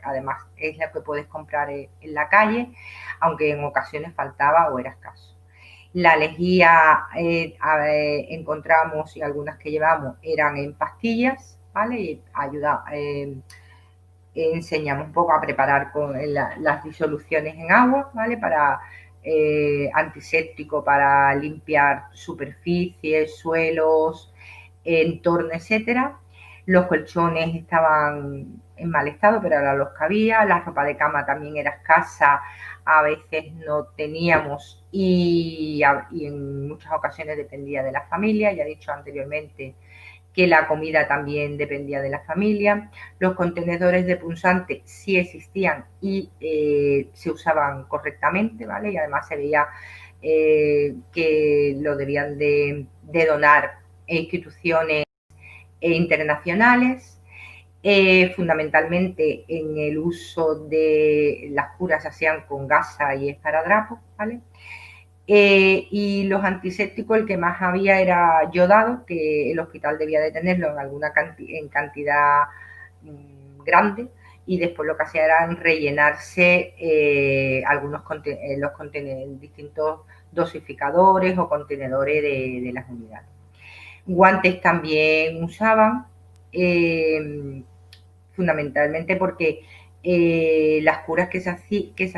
además es lo que puedes comprar en la calle, aunque en ocasiones faltaba o era escaso. La lejía encontramos, y algunas que llevamos eran en pastillas, ¿vale? Y enseñamos un poco a preparar con las disoluciones en agua, ¿vale? Para antiséptico, para limpiar superficies, suelos, entorno, etcétera. Los colchones estaban en mal estado, pero ahora los cabía. La ropa de cama también era escasa, a veces no teníamos y en muchas ocasiones dependía de la familia. Ya he dicho anteriormente que la comida también dependía de la familia. Los contenedores de punzante sí existían y se usaban correctamente, ¿vale? Y además se veía que lo debían de donar instituciones internacionales. Fundamentalmente en el uso de las curas se hacían con gasa y esparadrapo, ¿vale? Y los antisépticos, el que más había era yodado, que el hospital debía de tenerlo en cantidad grande, y después lo que hacía era rellenarse los distintos dosificadores o contenedores de las unidades. Guantes también usaban, fundamentalmente porque las curas que se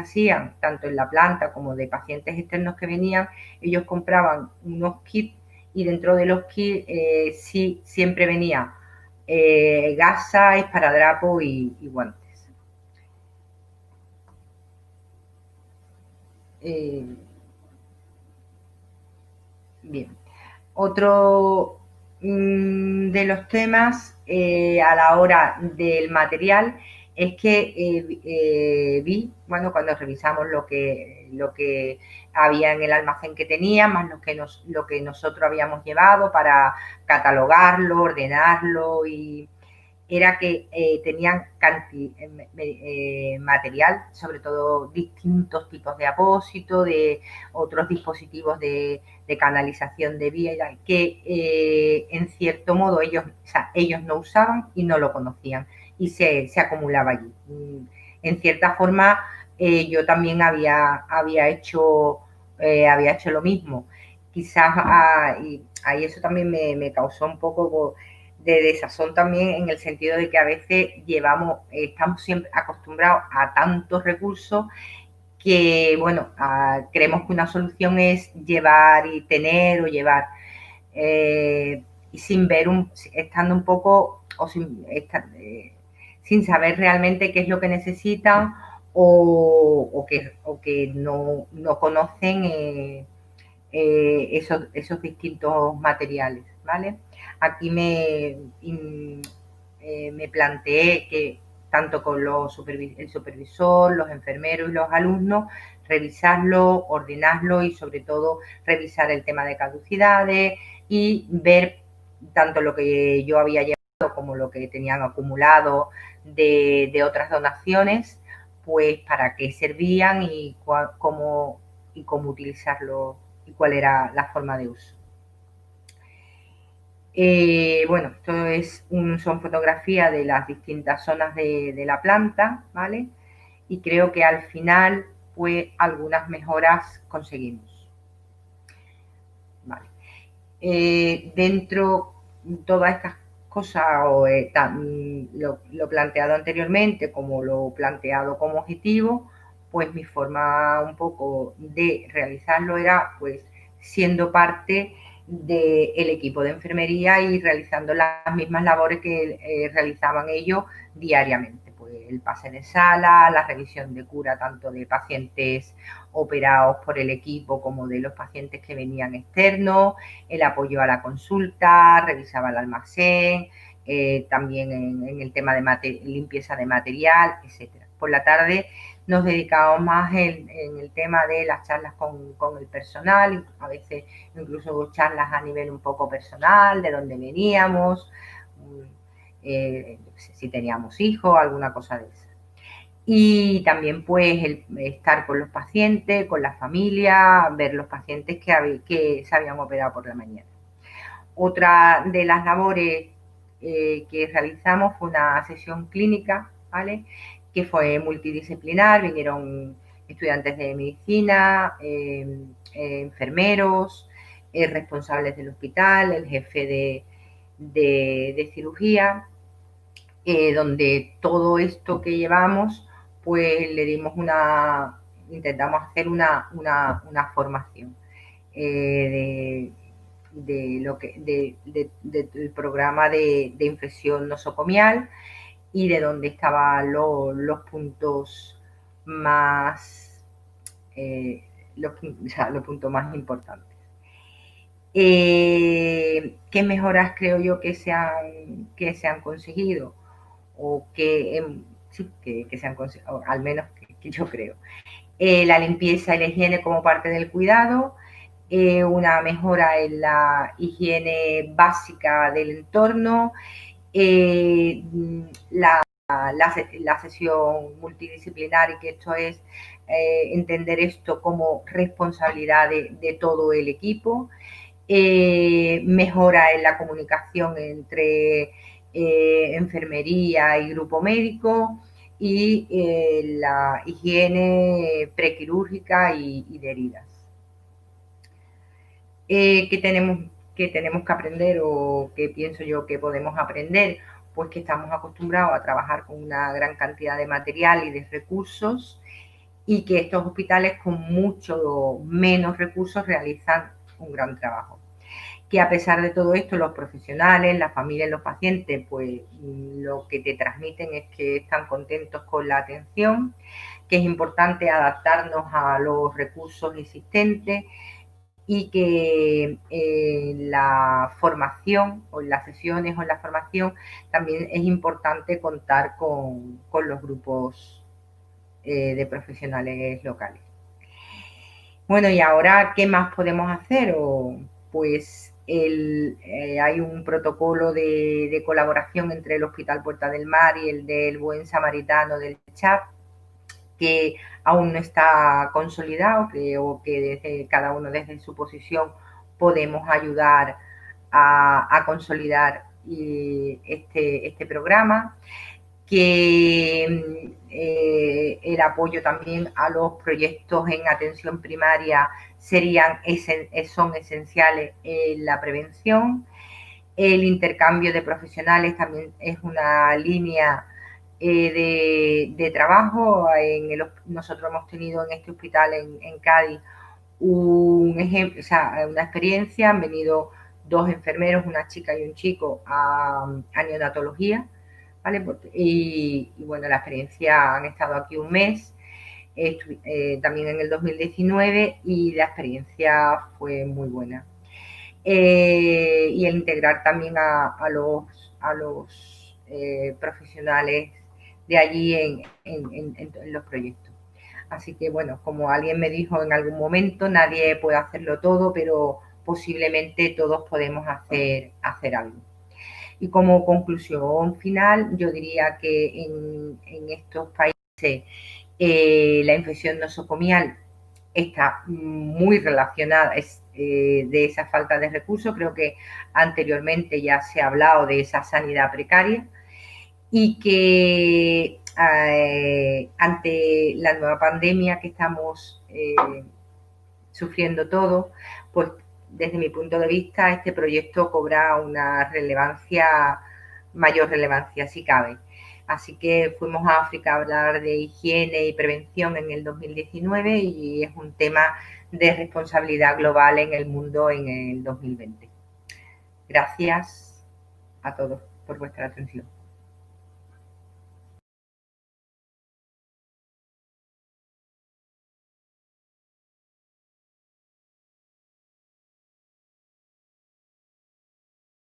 hacían, tanto en la planta como de pacientes externos que venían, ellos compraban unos kits y dentro de los kits sí siempre venía gasa, esparadrapo y guantes. Bien. Otro de los temas a la hora del material es que vi, bueno, cuando revisamos lo que había en el almacén que tenía, más lo que nosotros habíamos llevado para catalogarlo, ordenarlo, y era que tenían material, sobre todo distintos tipos de apósito, de otros dispositivos de canalización de vía, que en cierto modo ellos no usaban y no lo conocían, y se acumulaba allí. En cierta forma, yo también había hecho lo mismo. Quizás ahí eso también me causó un poco de desazón también, en el sentido de que a veces estamos siempre acostumbrados a tantos recursos que, bueno, creemos que una solución es llevar y tener o llevar, y sin ver, estando un poco, o sin saber realmente qué es lo que necesitan o que no conocen esos distintos materiales, ¿vale? Aquí me planteé que tanto con el supervisor, los enfermeros y los alumnos, revisarlo, ordenarlo y sobre todo revisar el tema de caducidades y ver tanto lo que yo había llevado como lo que tenían acumulado de otras donaciones, pues para qué servían y cómo utilizarlo y cuál era la forma de uso. Bueno, esto son fotografías de las distintas zonas de la planta, ¿vale? Y creo que al final, pues, algunas mejoras conseguimos. Vale. Dentro de todas estas cosas, lo planteado anteriormente como lo planteado como objetivo, pues mi forma un poco de realizarlo era, pues, siendo parte del equipo de enfermería y realizando las mismas labores que realizaban ellos diariamente, pues el pase de sala, la revisión de cura tanto de pacientes operados por el equipo como de los pacientes que venían externos, el apoyo a la consulta, revisaba el almacén, también en el tema de limpieza de material, etcétera. Por la tarde nos dedicábamos más en el tema de las charlas con el personal, a veces incluso charlas a nivel un poco personal, de dónde veníamos, si teníamos hijos, alguna cosa de eso. Y también pues el estar con los pacientes, con la familia, ver los pacientes que se habían operado por la mañana. Otra de las labores que realizamos fue una sesión clínica, ¿vale? Que fue multidisciplinar, vinieron estudiantes de medicina, enfermeros, responsables del hospital, el jefe de cirugía, donde todo esto que llevamos, pues le dimos intentamos hacer una formación del programa de infección nosocomial y de dónde estaban los puntos más los puntos más importantes. ¿Qué mejoras creo yo que se han conseguido? O sí, que se han conseguido, al menos que yo creo. La limpieza y la higiene como parte del cuidado, una mejora en la higiene básica del entorno, la sesión multidisciplinar, y que esto es entender esto como responsabilidad de todo el equipo, mejora en la comunicación entre enfermería y grupo médico, y la higiene prequirúrgica y de heridas. ¿Qué tenemos que aprender, o qué pienso yo que podemos aprender? Pues que estamos acostumbrados a trabajar con una gran cantidad de material y de recursos, y que estos hospitales con mucho menos recursos realizan un gran trabajo. Que a pesar de todo esto, los profesionales, la familia y los pacientes, pues lo que te transmiten es que están contentos con la atención, que es importante adaptarnos a los recursos existentes, y que la formación, o en las sesiones o en la formación, también es importante contar con los grupos de profesionales locales. Bueno, y ahora, ¿qué más podemos hacer? Pues hay un protocolo de colaboración entre el Hospital Puerta del Mar y el del Buen Samaritano del Chad, que aún no está consolidado. Creo que cada uno desde su posición podemos ayudar a consolidar este programa. Que el apoyo también a los proyectos en atención primaria son esenciales en la prevención. El intercambio de profesionales también es una línea de trabajo. Nosotros hemos tenido en este hospital en Cádiz una experiencia. Han venido 2 enfermeros, una chica y un chico, a neonatología, ¿vale? Y bueno, la experiencia, han estado aquí un mes, también en el 2019, y la experiencia fue muy buena. Y el integrar también a los profesionales de allí en los proyectos. Así que bueno, como alguien me dijo en algún momento, nadie puede hacerlo todo, pero posiblemente todos podemos hacer algo. Y como conclusión final, yo diría que en estos países la infección nosocomial está muy relacionada de esa falta de recursos. Creo que anteriormente ya se ha hablado de esa sanidad precaria, y que ante la nueva pandemia que estamos sufriendo todos, pues desde mi punto de vista este proyecto cobra una mayor relevancia si cabe. Así que fuimos a África a hablar de higiene y prevención en el 2019, y es un tema de responsabilidad global en el mundo en el 2020. Gracias a todos por vuestra atención.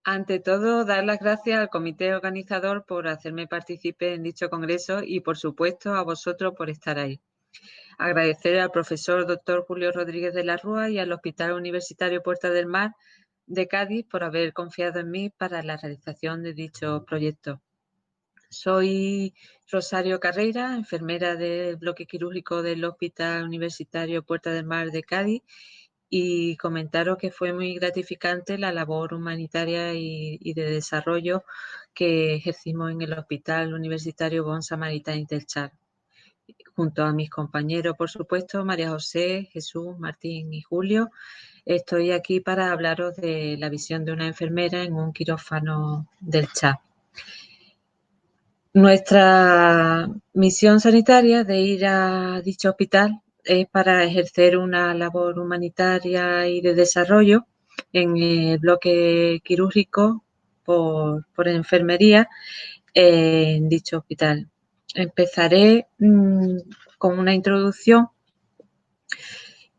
Ante todo, dar las gracias al comité organizador por hacerme partícipe en dicho congreso y, por supuesto, a vosotros por estar ahí. Agradecer al profesor Dr. Julio Rodríguez de la Rúa y al Hospital Universitario Puerta del Mar de Cádiz por haber confiado en mí para la realización de dicho proyecto. Soy Rosario Carreira, enfermera del bloque quirúrgico del Hospital Universitario Puerta del Mar de Cádiz, y comentaros que fue muy gratificante la labor humanitaria y de desarrollo que ejercimos en el Hospital Universitario Bon Samaritain del Char. Junto a mis compañeros, por supuesto, María José, Jesús, Martín y Julio, estoy aquí para hablaros de la visión de una enfermera en un quirófano del Char. Nuestra misión sanitaria de ir a dicho hospital es para ejercer una labor humanitaria y de desarrollo en el bloque quirúrgico por enfermería en dicho hospital. Empezaré con una introducción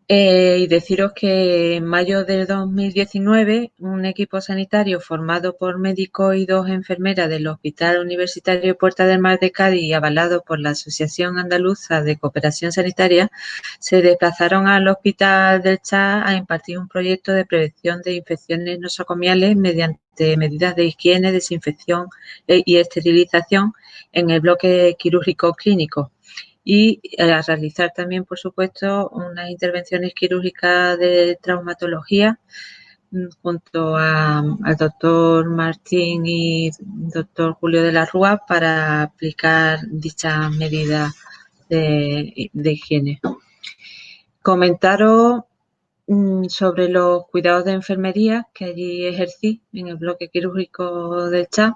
y deciros que en mayo de 2019 un equipo sanitario formado por médicos y 2 enfermeras del Hospital Universitario Puerta del Mar de Cádiz y avalado por la Asociación Andaluza de Cooperación Sanitaria se desplazaron al Hospital del Char a impartir un proyecto de prevención de infecciones nosocomiales mediante medidas de higiene, desinfección y esterilización en el bloque quirúrgico clínico, y a realizar también, por supuesto, unas intervenciones quirúrgicas de traumatología junto al doctor Martín y doctor Julio de la Rúa para aplicar dichas medidas de higiene. Comentaros sobre los cuidados de enfermería que allí ejercí en el bloque quirúrgico del Char.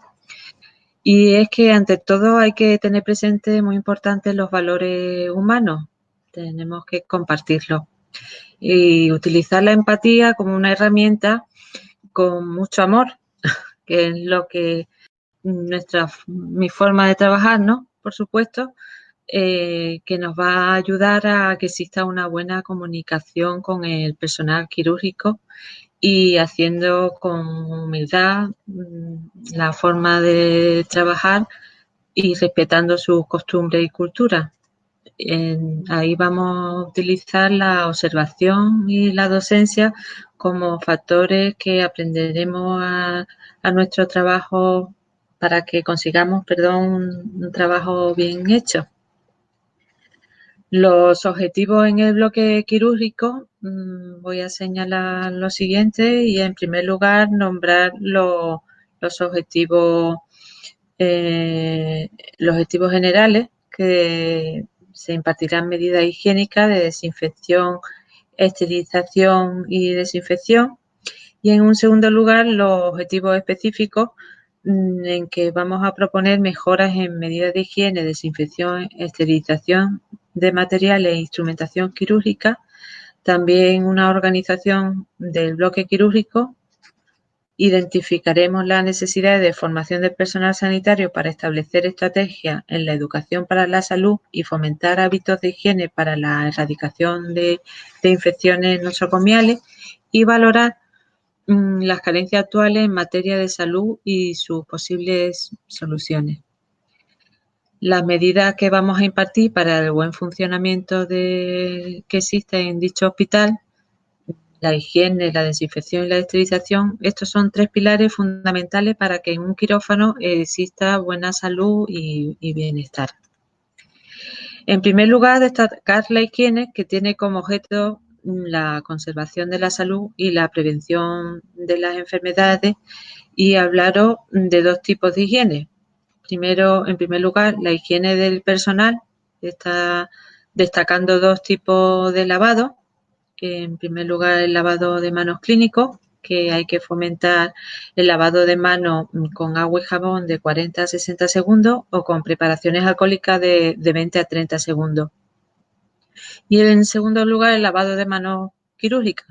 Y es que, ante todo, hay que tener presente, muy importante, los valores humanos. Tenemos que compartirlos y utilizar la empatía como una herramienta con mucho amor, que es lo que mi forma de trabajar, ¿no? Por supuesto, que nos va a ayudar a que exista una buena comunicación con el personal quirúrgico y haciendo con humildad la forma de trabajar y respetando sus costumbres y culturas. Ahí vamos a utilizar la observación y la docencia como factores que aprenderemos a nuestro trabajo para que consigamos, un trabajo bien hecho. Los objetivos en el bloque quirúrgico, voy a señalar lo siguiente y, en primer lugar, nombrar los objetivos generales, que se impartirán medidas higiénicas de desinfección, esterilización y desinfección. Y, en un segundo lugar, los objetivos específicos, en que vamos a proponer mejoras en medidas de higiene, desinfección, esterilización de materiales e instrumentación quirúrgica. También una organización del bloque quirúrgico. Identificaremos las necesidades de formación del personal sanitario para establecer estrategias en la educación para la salud y fomentar hábitos de higiene para la erradicación de infecciones nosocomiales, y valorar las carencias actuales en materia de salud y sus posibles soluciones. Las medidas que vamos a impartir para el buen funcionamiento que existe en dicho hospital: la higiene, la desinfección y la esterilización. Estos son 3 pilares fundamentales para que en un quirófano exista buena salud y bienestar. En primer lugar, destacar la higiene, que tiene como objeto la conservación de la salud y la prevención de las enfermedades, y hablaros de 2 tipos de higiene. En primer lugar, la higiene del personal, está destacando 2 tipos de lavado. Que, en primer lugar, el lavado de manos clínico, que hay que fomentar el lavado de manos con agua y jabón de 40 a 60 segundos o con preparaciones alcohólicas de 20 a 30 segundos. Y, en segundo lugar, el lavado de manos quirúrgica.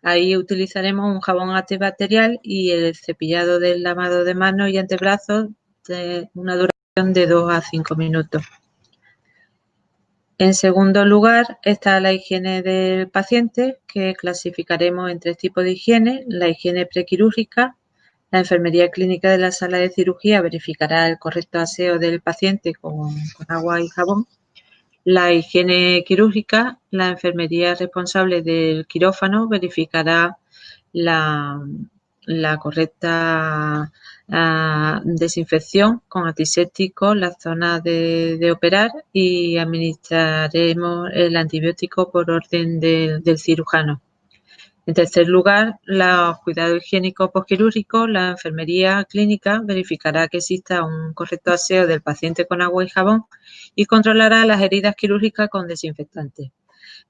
Ahí utilizaremos un jabón antibacterial y el cepillado del lavado de manos y antebrazos de una duración de 2 a 5 minutos. En segundo lugar está la higiene del paciente, que clasificaremos en 3 tipos de higiene: la higiene prequirúrgica, La enfermería clínica de la sala de cirugía verificará el correcto aseo del paciente con agua y jabón. La higiene quirúrgica, la enfermería responsable del quirófano verificará la correcta desinfección con antiséptico las zonas de operar y administraremos el antibiótico por orden del cirujano. En tercer lugar, los cuidados higiénicos postquirúrgicos, la enfermería clínica verificará que exista un correcto aseo del paciente con agua y jabón y controlará las heridas quirúrgicas con desinfectantes.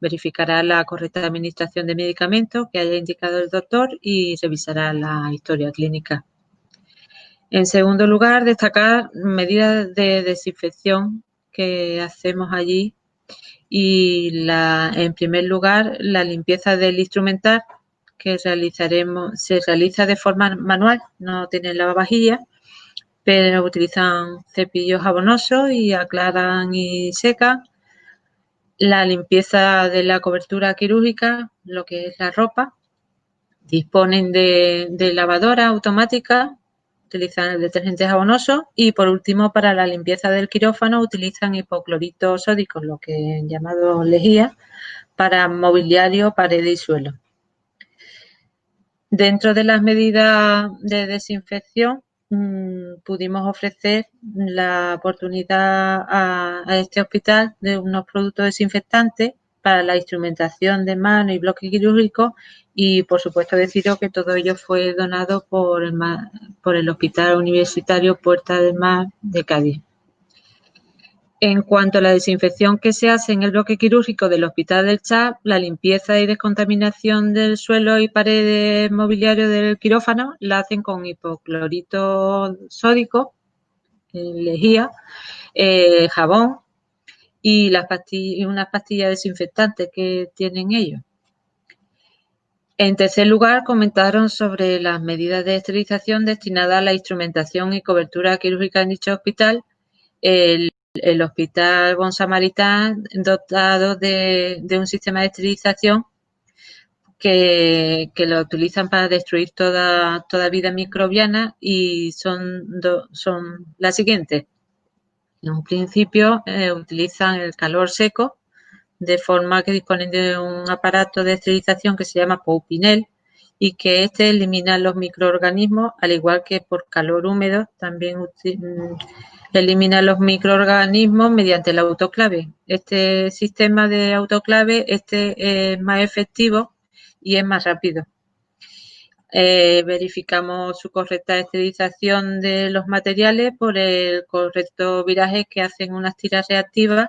Verificará la correcta administración de medicamentos que haya indicado el doctor y revisará la historia clínica. En segundo lugar, destacar medidas de desinfección que hacemos allí y en primer lugar la limpieza del instrumental que se realiza de forma manual, no tienen lavavajillas, pero utilizan cepillos jabonosos y aclaran y secan. La limpieza de la cobertura quirúrgica, lo que es la ropa, disponen de lavadora automática, utilizan el detergente jabonoso y por último para la limpieza del quirófano utilizan hipoclorito sódico, lo que es llamado lejía, para mobiliario, paredes y suelo. Dentro de las medidas de desinfección pudimos ofrecer la oportunidad a este hospital de unos productos desinfectantes para la instrumentación de mano y bloque quirúrgico y por supuesto deciros que todo ello fue donado por el Hospital Universitario Puerta del Mar de Cádiz. En cuanto a la desinfección que se hace en el bloque quirúrgico del Hospital del Chap, la limpieza y descontaminación del suelo y paredes mobiliario del quirófano la hacen con hipoclorito sódico, lejía, jabón y unas pastillas desinfectantes que tienen ellos. En tercer lugar, comentaron sobre las medidas de esterilización destinadas a la instrumentación y cobertura quirúrgica en dicho hospital. El Hospital Bon Samaritain dotado de un sistema de esterilización que lo utilizan para destruir toda vida microbiana y son las siguientes. En un principio utilizan el calor seco de forma que disponen de un aparato de esterilización que se llama Poupinel y que elimina los microorganismos, al igual que por calor húmedo también elimina los microorganismos mediante el autoclave. Este sistema de autoclave es más efectivo y es más rápido. Verificamos su correcta esterilización de los materiales por el correcto viraje que hacen unas tiras reactivas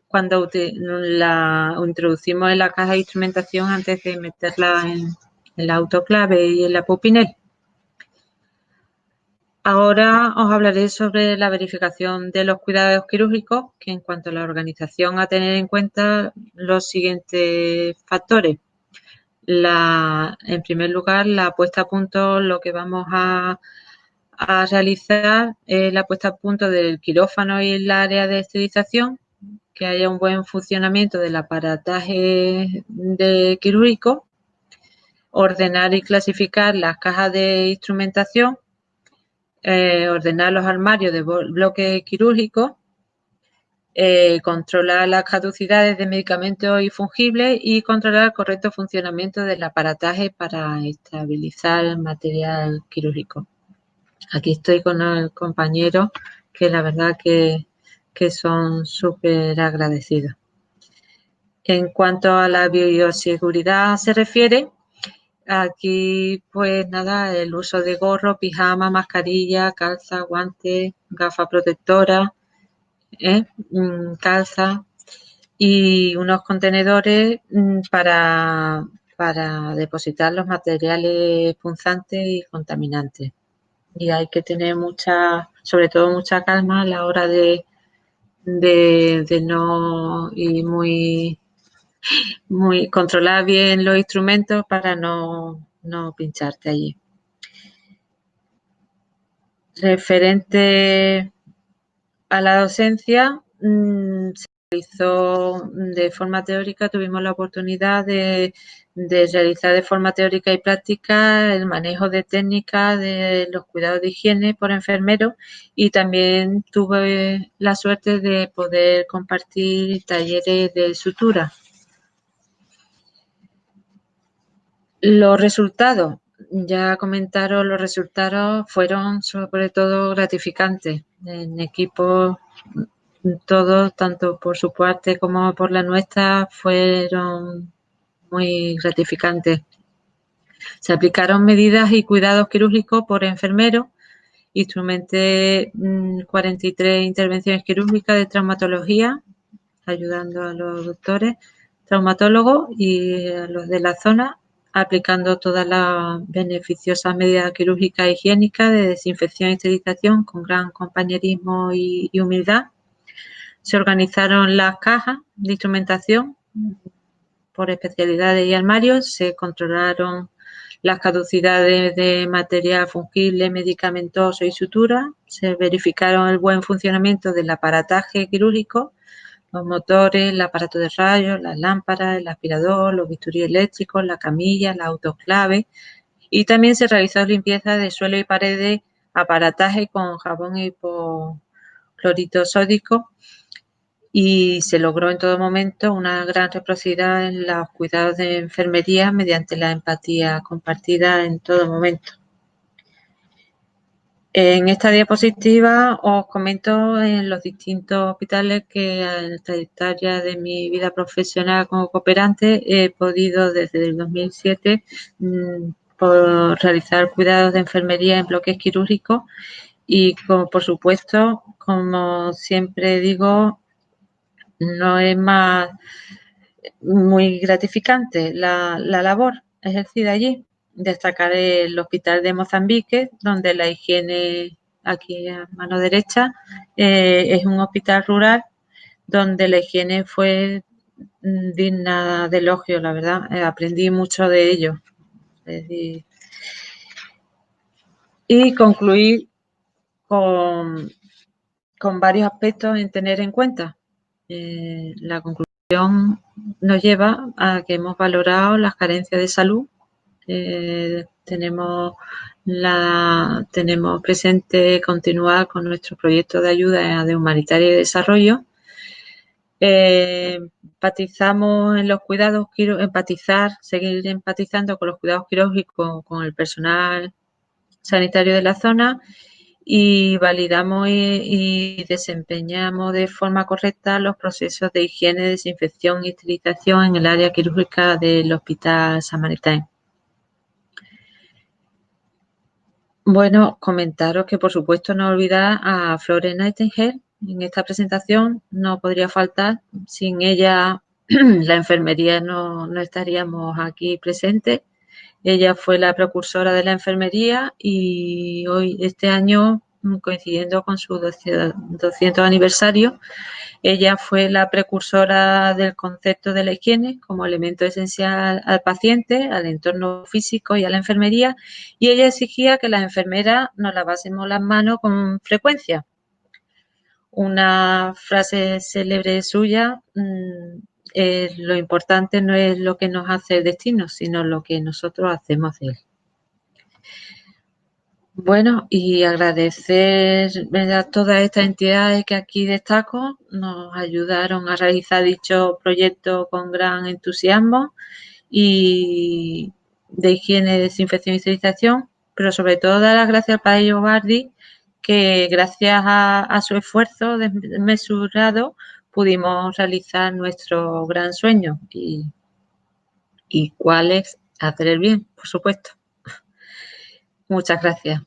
cuando la introducimos en la caja de instrumentación antes de meterla en la autoclave y en la Poupinel. Ahora os hablaré sobre la verificación de los cuidados quirúrgicos, que en cuanto a la organización a tener en cuenta los siguientes factores. En primer lugar, la puesta a punto, lo que vamos a realizar es la puesta a punto del quirófano y el área de esterilización, que haya un buen funcionamiento del aparataje quirúrgico, ordenar y clasificar las cajas de instrumentación, ordenar los armarios de bloque quirúrgico, controlar las caducidades de medicamentos y fungibles y controlar el correcto funcionamiento del aparataje para estabilizar el material quirúrgico. Aquí estoy con el compañero que la verdad que son súper agradecidos. En cuanto a la bioseguridad se refiere, aquí pues nada, el uso de gorro, pijama, mascarilla, calza, guantes, gafas protectoras, calza y unos contenedores para depositar los materiales punzantes y contaminantes. Y hay que tener sobre todo mucha calma a la hora de no ir muy controlar bien los instrumentos para no pincharte allí. Referente a la docencia, realizó de forma teórica, tuvimos la oportunidad de realizar de forma teórica y práctica el manejo de técnicas de los cuidados de higiene por enfermeros, y también tuve la suerte de poder compartir talleres de sutura. Los resultados, ya comentaron, los resultados fueron sobre todo gratificantes. En equipo, todos, tanto por su parte como por la nuestra, fueron muy gratificantes. Se aplicaron medidas y cuidados quirúrgicos por enfermeros, instrumenté 43 intervenciones quirúrgicas de traumatología, ayudando a los doctores, traumatólogos y a los de la zona, aplicando todas las beneficiosas medidas quirúrgicas e higiénicas de desinfección y esterilización con gran compañerismo y humildad. Se organizaron las cajas de instrumentación por especialidades y armarios, se controlaron las caducidades de material fungible, medicamentoso y sutura, se verificaron el buen funcionamiento del aparataje quirúrgico, los motores, el aparato de rayos, las lámparas, el aspirador, los bisturí eléctricos, la camilla, la autoclave, y también se realizó limpieza de suelo y paredes, aparataje con jabón hipoclorito sódico, y se logró en todo momento una gran reciprocidad en los cuidados de enfermería mediante la empatía compartida en todo momento. En esta diapositiva os comento en los distintos hospitales que en la trayectoria de mi vida profesional como cooperante he podido desde el 2007 por realizar cuidados de enfermería en bloques quirúrgicos, y por supuesto, como siempre digo, no es más muy gratificante la labor ejercida allí. Destacar el Hospital de Mozambique, donde la higiene, aquí a mano derecha, es un hospital rural donde la higiene fue digna de elogio, la verdad. Aprendí mucho de ello. Y concluir con varios aspectos en tener en cuenta. La conclusión nos lleva a que hemos valorado las carencias de salud. Tenemos presente continuar con nuestro proyecto de ayuda de humanitaria y desarrollo. Empatizamos en los cuidados, seguir empatizando con los cuidados quirúrgicos con el personal sanitario de la zona, y validamos y desempeñamos de forma correcta los procesos de higiene, desinfección y esterilización en el área quirúrgica del Hospital Saint-Martin. Bueno, comentaros que por supuesto no olvidar a Florence Nightingale en esta presentación, no podría faltar. Sin ella la enfermería no estaríamos aquí presentes. Ella fue la precursora de la enfermería, y hoy, este año, coincidiendo con su 200 aniversario, ella fue la precursora del concepto de la higiene como elemento esencial al paciente, al entorno físico y a la enfermería, y ella exigía que las enfermeras nos lavásemos las manos con frecuencia. Una frase célebre suya: lo importante no es lo que nos hace el destino, sino lo que nosotros hacemos de él. Bueno, y agradecer a todas estas entidades que aquí destaco, nos ayudaron a realizar dicho proyecto con gran entusiasmo y de higiene, desinfección y esterilización, pero sobre todo dar las gracias al padre Llobardi, que gracias a su esfuerzo desmesurado pudimos realizar nuestro gran sueño, y cuál es hacer el bien, por supuesto. Muchas gracias.